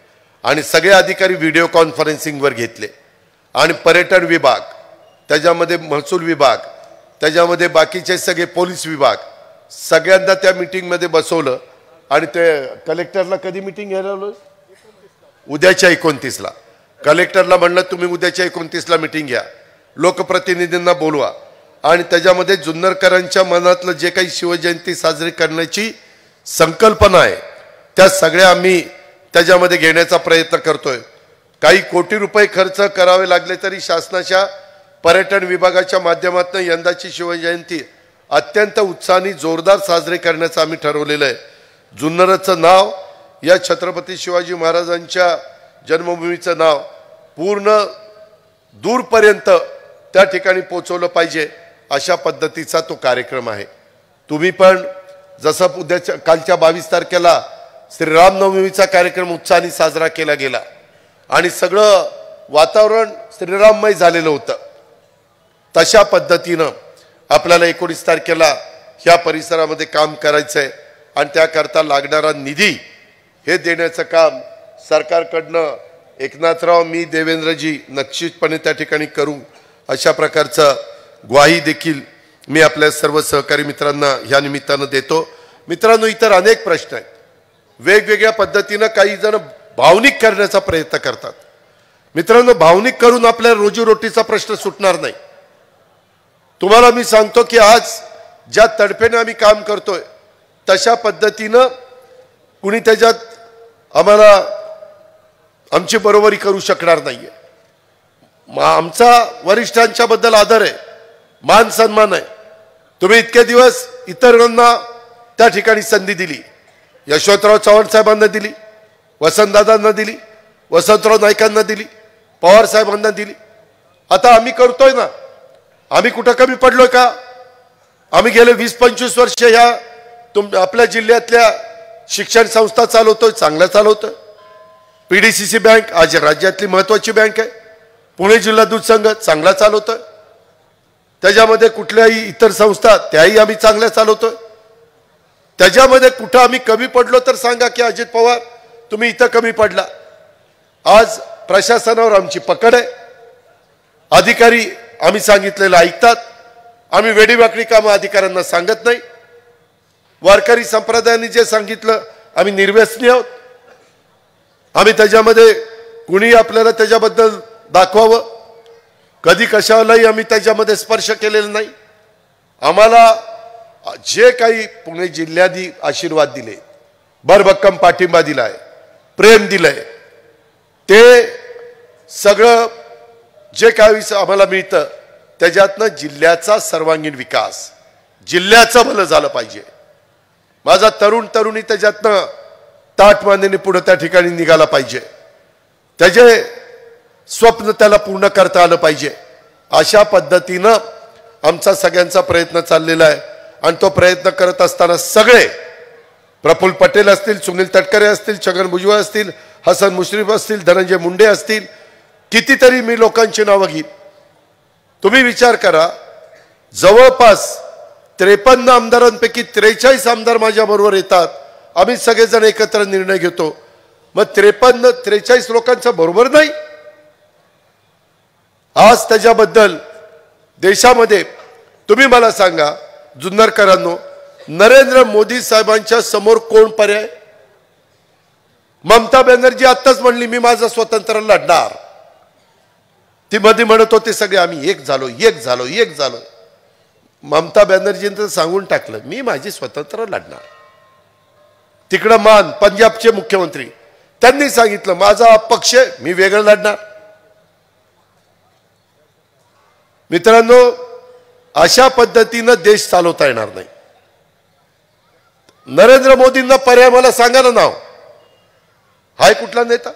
Speaker 1: आणि सगळे अधिकारी व्हिडिओ कॉन्फरन्सिंगवर घेतले आणि पर्यटन विभाग, त्याच्यामध्ये महसूल विभाग, त्याच्यामध्ये बाकीचे सगळे पोलीस विभाग, सगळ्यांना त्या मीटिंगमध्ये बसवलं. आणि ते कलेक्टरला कधी मीटिंग घ्यायला लावलं? उद्याच्या 29ला. कलेक्टरला म्हणलं तुम्ही उद्याच्या 29ला मीटिंग घ्या, लोकप्रतिनिधींना बोलवा आणि त्याच्यामध्ये जुन्नरकरांच्या मनातलं जे काही शिवजयंती साजरी करण्याची संकल्पना आहे त्या सगळ्या आम्ही त्याच्यामध्ये घेण्याचा प्रयत्न करतोय. काही कोटी रुपये खर्च करावे लागले तरी शासनाच्या पर्यटन विभागाच्या माध्यमातून यंदाची शिवजयंती अत्यंत उत्साहाने जोरदार साजरी करण्याचं आम्ही ठरवलेलं आहे. जुन्नरचं नाव या छत्रपती शिवाजी महाराजांच्या जन्मभूमीचं नाव पूर्ण दूरपर्यंत त्या ठिकाणी पोहोचवलं पाहिजे, अशा पद्धतीचा तो कार्यक्रम आहे. तुम्ही पण जसं उद्याच्या कालच्या 22 तारखेला श्रीरामनवमीचा कार्यक्रम उत्साहाने साजरा केला गेला आणि सगळं वातावरण श्रीराममय झालेलं होतं, तशा पद्धतीनं आपल्याला 19 तारखेला ह्या परिसरामध्ये काम करायचं आहे आणि त्याकरता लागणारा निधी हे देण्याचं काम सरकारकडनं एकनाथराव, मी, देवेंद्रजी निश्चितपणे त्या ठिकाणी करू, अशा प्रकारचं ग्वाही देखील मी आपल्या सर्व सहकारी मित्रांना ह्या निमित्तानं देतो. मित्रांनो, इतर अनेक प्रश्न आहेत. वेगवेगळ्या पद्धतीनं काही जण भावनिक करण्याचा प्रयत्न करतात. मित्रांनो, भावनिक करून आपल्या रोजीरोटीचा प्रश्न सुटणार नाही. तुम्हाला मी सांगतो की आज ज्या तडफेने आम्ही काम करतोय तशा पद्धतीनं कुणी त्याच्यात आम्हाला आमची बरोबरी करू शकणार नाहीये. आमचा वरिष्ठांच्या बद्दल आदर आहे, मान सन्मान आहे. तुम्ही इतके दिवस इतरांना त्या ठिकाणी संधी दिली. यशवंतराव चव्हाण साहेबांना दिली, वसंतदादांना दिली, वसंतराव नाईकांना दिली, पवार साहेबांना दिली. आता आम्ही करतोय ना. आम्ही कुठं कमी पडलोय का? आम्ही गेले 20-25 वर्ष ह्या आपल्या जिल्ह्यातल्या शिक्षण संस्था चालवतोय, चांगल्या चालवतोय. PDCC बँक आज राज्यातली महत्वाची बँक आहे. पुणे जिल्हा दूध संघ चांगला चालवतोय. त्याच्यामध्ये कुठल्याही इतर संस्था त्याही आम्ही चांगल्या चालवतोय. त्याच्यामध्ये कुठं आम्ही कमी पडलो तर सांगा की अजित पवार तुम्ही इथं कमी पडला. आज प्रशासनावर आमची पकड आहे. अधिकारी आम्ही सांगितलेलं ऐकतात. आम्ही वेडीवाकडी कामं अधिकाऱ्यांना सांगत नाही. वारकरी संप्रदायाने जे सांगितलं आम्ही निर्व्यसनी आहोत. आम्ही त्याच्यामध्ये कुणी आपल्याला त्याच्याबद्दल दाखवावं, कधी कशालाही आम्ही त्याच्यामध्ये स्पर्श केलेला नाही. आम्हाला जे काही पुणे जिल्ह्याने आशीर्वाद दिले, भरभक्कम पाठिंबा दिलाय, प्रेम दिलंय, ते सगळं जे काही आम्हाला मिळतं त्याच्यातनं जिल्ह्याचा सर्वांगीण विकास, जिल्ह्याचं भलं झालं पाहिजे. माझा तरुण तरुणी त्याच्यातनं ताटमानेने पुढे त्या ठिकाणी निघाला पाहिजे. त्याचे स्वप्न त्याला पूर्ण करता आलं पाहिजे. अशा पद्धतीनं आमचा सगळ्यांचा प्रयत्न चाललेला आहे आणि तो प्रयत्न करत असताना सगळे प्रफुल्ल पटेल असतील, सुनील तटकरे असतील, छगन भुजबळ असतील, हसन मुश्रीफ असतील, धनंजय मुंडे असतील, कितीतरी मी लोकांची नावं घेईन. तुम्ही विचार करा, जवळपास 53 आमदारांपैकी 43 आमदार माझ्या बरोबर येतात. आम्ही सगळेजण एकत्र निर्णय घेतो. मग 43 लोकांचा बरोबर नाही. आज त्याच्याबद्दल देशामध्ये तुम्ही मला सांगा जुन्नरकरांनो, नरेंद्र मोदी साहेबांच्या समोर कोण पर्याय? ममता बॅनर्जी आत्ताच म्हणली मी माझं स्वतंत्र लढणार. ती मध्ये म्हणत होते सगळे आम्ही एक झालो. ममता बॅनर्जींनी तर सांगून टाकलं मी माझी स्वतंत्र लढणार. तिकडं मान पंजाबचे मुख्यमंत्री त्यांनी सांगितलं माझा अपक्ष आहे, मी वेगळं लढणार. मित्रांनो, अशा पद्धतीनं देश चालवता येणार नाही. नरेंद्र मोदींना पर्याय मला सांगा ना नाव. हाय कुठला नेता?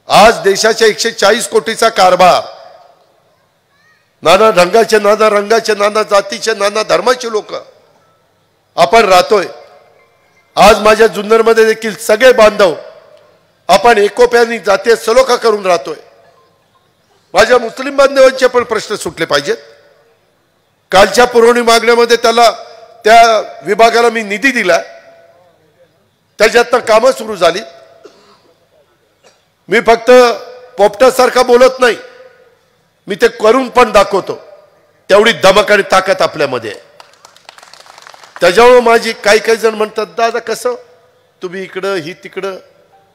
Speaker 1: आज देशाच्या 140 कोटीचा कारभार, नाना ढंगाचे, नाना रंगाचे, नाना जातीचे, नाना धर्माचे लोक आपण राहतोय. आज माझ्या जुन्नरमध्ये देखील सगळे बांधव आपण एकोप्याने जातीय सलोखा करून राहतोय. माझ्या मुस्लिम बांधवांचे पण प्रश्न सुटले पाहिजेत. कालच्या पुरवणी मागण्यामध्ये त्या विभागाला मी निधी दिला, त्याच्यातनं कामं सुरू झाली. मी फक्त पोपटासारखा बोलत नाही, मी ते करून पण दाखवतो. तेवढी धमक आणि ताकद आपल्यामध्ये आहे. त्याच्यामुळे माझी काही जण म्हणतात दादा कसं तुम्ही इकडं ही तिकडं.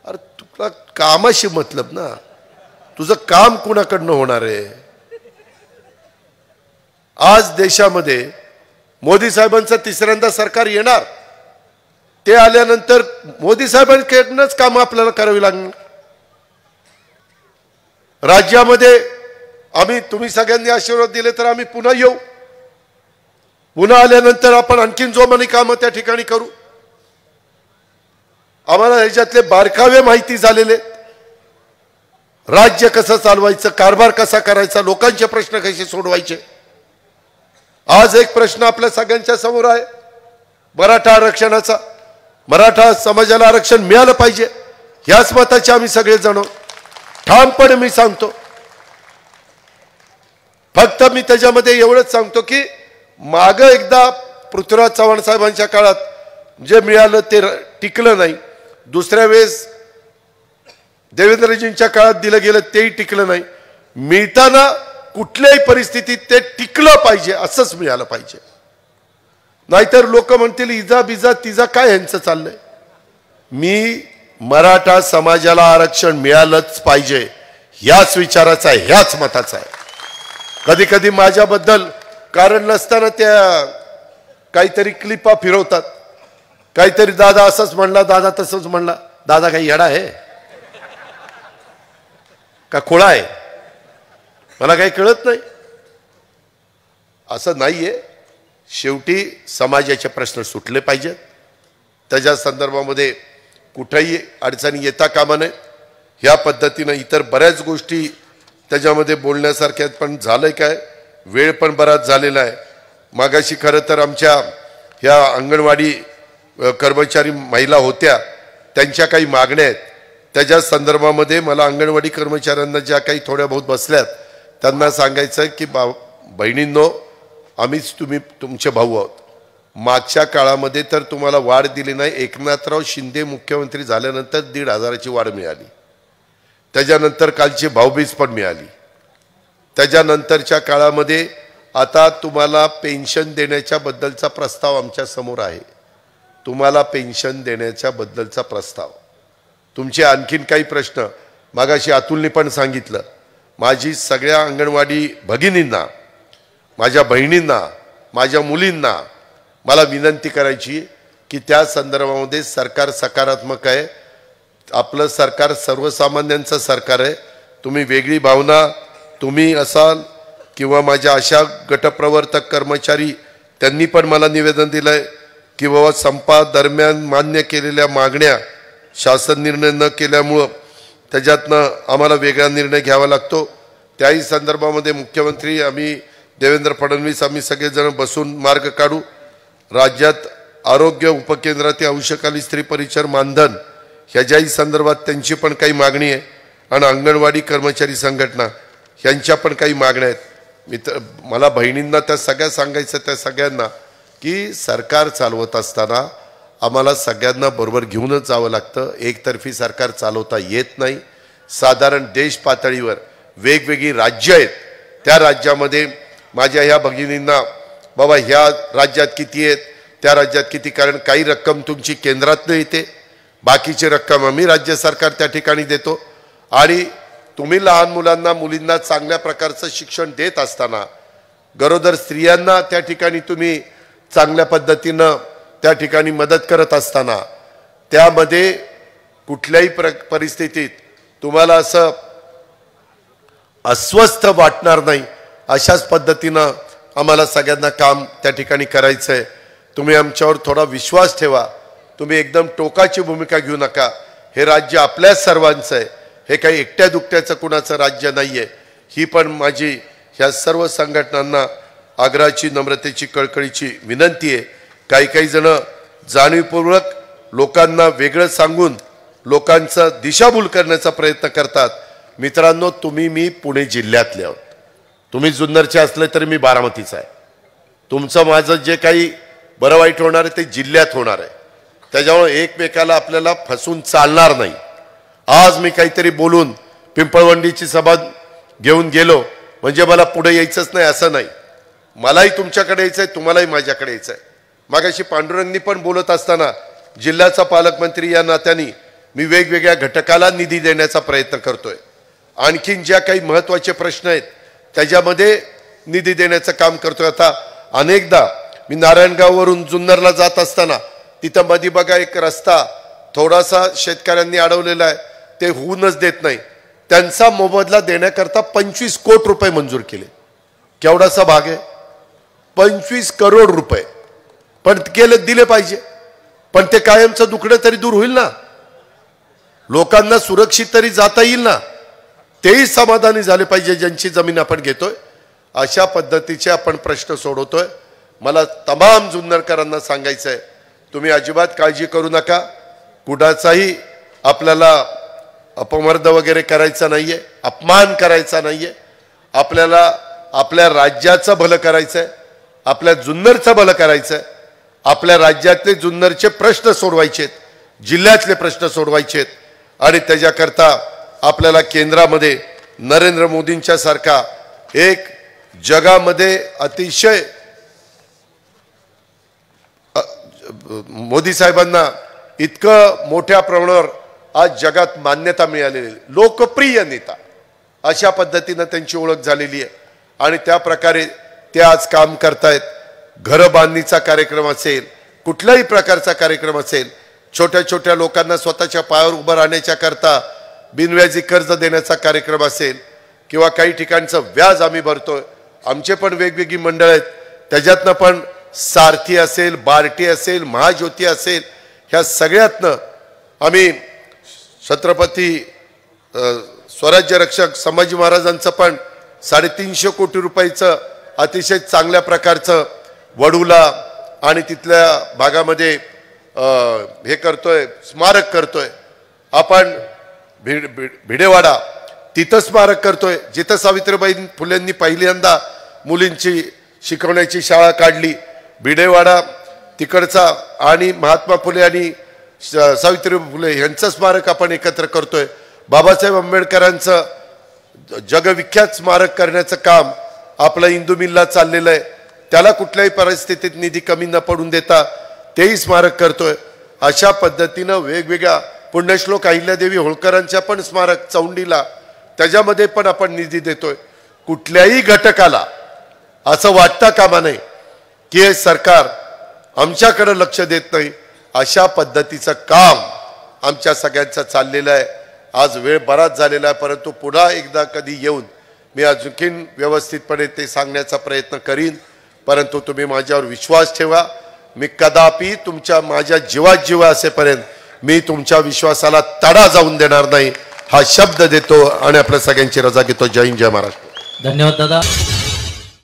Speaker 1: अरे तुला कामाशी मतलब ना, तुझं काम कुणाकडनं होणार आहे? आज देशामध्ये मोदी साहेबांचं तिसऱ्यांदा सरकार येणार. ते आल्यानंतर मोदी साहेबांकडनंच काम आपल्याला करावी लागणार. राज्यामध्ये तुम्ही सगळ्यांनी आशीर्वाद दिले तर आम्ही पुन्हा येऊ. पुन्हा आल्यानंतर आपण आणखीन जोमाने कामं त्या ठिकाणी करू. आम्हाला ह्याच्यातले बारकावे माहिती झालेले, राज्य कसं चालवायचं, कारभार कसा करायचा, लोकांचे प्रश्न कसे सोडवायचे. आज एक प्रश्न आपल्या सगळ्यांच्या समोर आहे, मराठा आरक्षणाचा. मराठा समाजाला आरक्षण मिळालं पाहिजे, ह्याच मताचे आम्ही सगळेजण ठामपणे मी सांगतो. फक्त मी त्याच्यामध्ये एवढंच सांगतो की माग एकदा पृथ्वीराज चव्हाण साहेबांच्या काळात जे मिळालं ते टिकलं नाही. दुसऱ्या वेळेस देवेंद्रजींच्या काळात दिलं गेलं तेही टिकलं नाही. मिळताना कुठल्याही परिस्थितीत ते टिकलं पाहिजे, असंच मिळालं पाहिजे. नाहीतर लोक म्हणतील इजा बिजा तिजा काय यांचं चाललंय. मी मराठा समाजाला आरक्षण मिळालंच पाहिजे ह्याच विचाराचा आहे, ह्याच मताचा आहे. कधी कधी माझ्याबद्दल कारण नसताना त्या काहीतरी क्लिपा फिरवतात. काहीतरी दादा असंच म्हणला, दादा तसंच म्हणला. दादा काही येडा आहे का खोळा आहे? मला काही कळत नाही. असं नाहीये. शेवटी समाजाचे प्रश्न सुटले पाहिजेत. त्याच्या संदर्भामध्ये कुठेही अडचणी येता कामा नये. ह्या पद्धतीनं इतर बऱ्याच गोष्टी त्याच्यामध्ये बोलण्यासारख्या पण झालंय काय, वेळ पण बराच झालेला आहे. मागाशी खरं तर आमच्या ह्या अंगणवाडी कर्मचारी महिला होत्या, त्यांच्या काही मागण्या आहेत. त्याच्या संदर्भामध्ये मला अंगणवाडी कर्मचाऱ्यांना ज्या काही थोड्या बहुत बसल्यात त्यांना सांगायचं की बहिणींनो, आम्हीच तुमचे भाऊ आहोत. मागच्या काळामध्ये तर तुम्हाला वाढ दिली नाही. एकनाथराव शिंदे मुख्यमंत्री झाल्यानंतर 1,500ची वाढ मिळाली. त्याच्यानंतर कालची भाऊबीज पण मिळाली. त्याच्यानंतरच्या काळामध्ये आता तुम्हाला पेन्शन देण्याच्या बद्दलचा प्रस्ताव आमच्या समोर आहे. तुम्हाला पेन्शन देण्याच्या बद्दलचा प्रस्ताव. तुमचे आणखीन काही प्रश्न मागाशी अतुलने पण सांगितलं. माझी सगळ्या अंगणवाडी भगिनींना, माझ्या बहिणींना, माझ्या मुलींना मला विनंती करायची की त्या संदर्भामध्ये सरकार सकारात्मक आहे. आपलं सरकार सर्वसामान्यांचं सरकार आहे. तुम्ही वेगळी भावना तुम्ही असाल किंवा माझ्या अशा गटप्रवर्तक कर्मचारी त्यांनी पण मला निवेदन दिलंय की बाबा संपादरम्यान मान्य केलेल्या मागण्या शासन निर्णय न केल्यामुळं त्याच्यातनं आम्हाला वेगळा निर्णय घ्यावा लागतो. त्याही संदर्भामध्ये मुख्यमंत्री देवेंद्र फडणवीस आम्ही सगळेजण बसून मार्ग काढू. राज्यात आरोग्य उपकेंद्रातील अंशकालीन स्त्री परिचर मानधन ह्याच्याही संदर्भात त्यांची पण काही मागणी आहे आणि अंगणवाडी कर्मचारी संघटना ह्यांच्या पण काही मागण्या आहेत. मला बहिणींना त्या सगळ्या सांगायचं, त्या सगळ्यांना की सरकार चालवत असताना आम्हाला सगळ्यांना बरोबर घेऊनच जावं लागतं. एकतर्फी सरकार चालवता येत नाही. साधारण देश पातळीवर वेगवेगळी राज्य आहेत, त्या राज्यामध्ये माझ्या ह्या भगिनींना बाबा ह्या राज्यात किती आहेत, त्या राज्यात किती, कारण काही रक्कम तुमची केंद्रातनं येते, बाकीची रक्कम आम्ही राज्य सरकार त्या ठिकाणी देतो. आणि तुम्ही लहान मुलांना मुलींना चांगल्या प्रकारचं शिक्षण देत असताना गरोदर स्त्रियांना त्या ठिकाणी तुम्ही चांगल्या पद्धतीनं त्या ठिकाणी मदत करत असताना त्यामध्ये कुठल्याही परिस्थितीत तुम्हाला असं अस्वस्थ वाटणार नाही अशाच पद्धतीनं आम्हाला सगळ्यांना काम त्या ठिकाणी करायचं आहे। तुम्ही आमच्यावर थोडा विश्वास ठेवा, तुम्ही एकदम टोकाची भूमिका घेऊ नका। हे राज्य आपल्या सर्वांचं आहे, हे काही एकट्या दुकट्याचं कुणाचं राज्य नाही आहे। ही पण माझी ह्या सर्व संघटनांना आग्रहाची, नम्रतेची, कळकळीची विनंती आहे। काही जण जाणीवपूर्वक लोकांना वेगळं सांगून लोकांचा दिशाभूल करण्याचा प्रयत्न करतात। मित्रांनो, मी पुणे जिल्ह्यातले आहोत, तुम्ही जुन्नरचे असले तरी मी बारामतीचा आहे। तुमचं माझं जे काही बरं वाईट होणार आहे ते जिल्ह्यात होणार आहे, त्याच्यामुळे एकमेकाला आपल्याला फसून चालणार नाही। आज मी काहीतरी बोलून पिंपळवंडीची सभा घेऊन गेलो म्हणजे मला पुढे यायचंच नाही असं नाही, मलाही तुमच्याकडे यायचं आहे, तुम्हालाही माझ्याकडे यायचं आहे। मागाशी पांडुरंगनी पण बोलत असताना जिल्ह्याचा पालकमंत्री या नात्याने मी वेगवेगळ्या घटकाला निधी देण्याचा प्रयत्न करतोय। आणखीन ज्या काही महत्त्वाचे प्रश्न आहेत त्याच्यामध्ये निधी देण्याचं काम करतोय। आता अनेकदा मी नारायणगाववरून जुन्नरला जात असताना तिथं मध्ये बघा एक रस्ता थोडासा शेतकऱ्यांनी अडवलेला आहे, ते होऊनच देत नाही। त्यांचा मोबदला देण्याकरता 25 कोटी रुपये मंजूर केले। केवढासा भाग आहे? 25 करोड रुपये। पण केले दिले पाहिजे, पण ते कायमचं दुखणं तरी दूर होईल ना, लोकांना सुरक्षित तरी जाता येईल ना, तेही समाधानी झाले पाहिजे ज्यांची जमीन आपण घेतोय। अशा पद्धतीचे आपण प्रश्न सोडवतोय। मला तमाम जुन्नरकरांना सांगायचं आहे, तुम्ही अजिबात काळजी करू नका, कुणाचाही आपल्याला अपमर्द वगैरे करायचा नाहीये, अपमान करायचा नाहीये। आपल्याला आपल्या राज्याचं भलं करायचं आहे, आपल्या जुन्नरचं भलं करायचं आहे, आपल्या राज्यातले जुन्नरचे प्रश्न सोडवायचे आहेत, जिल्ह्यातले प्रश्न सोडवायचे आहेत। आणि त्याच्याकरता आपल्याला केंद्रामध्ये नरेंद्र मोदींच्या सारखा एक जगामध्ये अतिशय मोदी साहेबांना इतकं मोठ्या प्रमाणावर आज जगात मान्यता मिळालेली लोकप्रिय नेता, अशा पद्धतीनं त्यांची ओळख झालेली आहे। आणि त्या प्रकारे ते आज काम करतायत। घर बांधणीचा कार्यक्रम असेल, कुठल्याही प्रकारचा कार्यक्रम असेल, छोट्या छोट्या लोकांना स्वतःच्या पायावर उभं राहण्याच्या करता बिनव्याजी कर्ज देण्याचा कार्यक्रम असेल, किंवा काही ठिकाणचं व्याज आम्ही भरतोय। आमचे पण वेगवेगळी मंडळ आहेत, त्याच्यातनं पण सारथी असेल, बार्टी असेल, महाज्योती असेल, ह्या सगळ्यातनं आम्ही छत्रपती स्वराज्य रक्षक संभाजी महाराजांचं पण 350 कोटी रुपयाचं अतिशय चांगल्या प्रकारचं वडूला आणि तिथल्या भागामध्ये हे करतोय, स्मारक करतोय। आपण भिडेवाडा तिथं स्मारक करतोय, जिथं सावित्रीबाई फुलेंनी पहिल्यांदा मुलींची शिकवण्याची शाळा काढली। भिडेवाडा तिकडचा आणि महात्मा फुले आणि सावित्रीबाई फुले यांचं स्मारक आपण एकत्र करतोय। बाबासाहेब आंबेडकरांचं जगविख्यात स्मारक करण्याचं काम आपलं इंदू मिलला चाललेलं आहे, त्याला कुठल्याही परिस्थितीत निधी कमी न पडून देता तेही स्मारक करतोय। अशा पद्धतीनं वेगवेगळ्या पुण्यश्लोक अहिल्यादेवी होळकरांच्या पण स्मारक चौंडीला, त्याच्यामध्ये पण आपण निधी देतोय। कुठल्याही घटकाला असं वाटता कामा नये की हे सरकार आमच्याकडे लक्ष देत नाही, अशा पद्धतीचं काम आमच्या सगळ्यांचं चाललेलं आहे। आज वेळ बराच झालेला आहे, परंतु पुन्हा एकदा कधी येऊन मी अजून व्यवस्थितपणे ते सांगण्याचा प्रयत्न करीन। परंतु तुम्ही माझ्यावर विश्वास ठेवा, मी कदापि तुमच्या माझ्या जीवात जीव असेपर्यंत मी तुमच्या विश्वासाला तडा जाऊन देणार नाही, हा शब्द देतो आणि आपल्या सगळ्यांची रजा घेतो। जय हिंद, जय महाराष्ट्र।
Speaker 2: धन्यवाद दादा।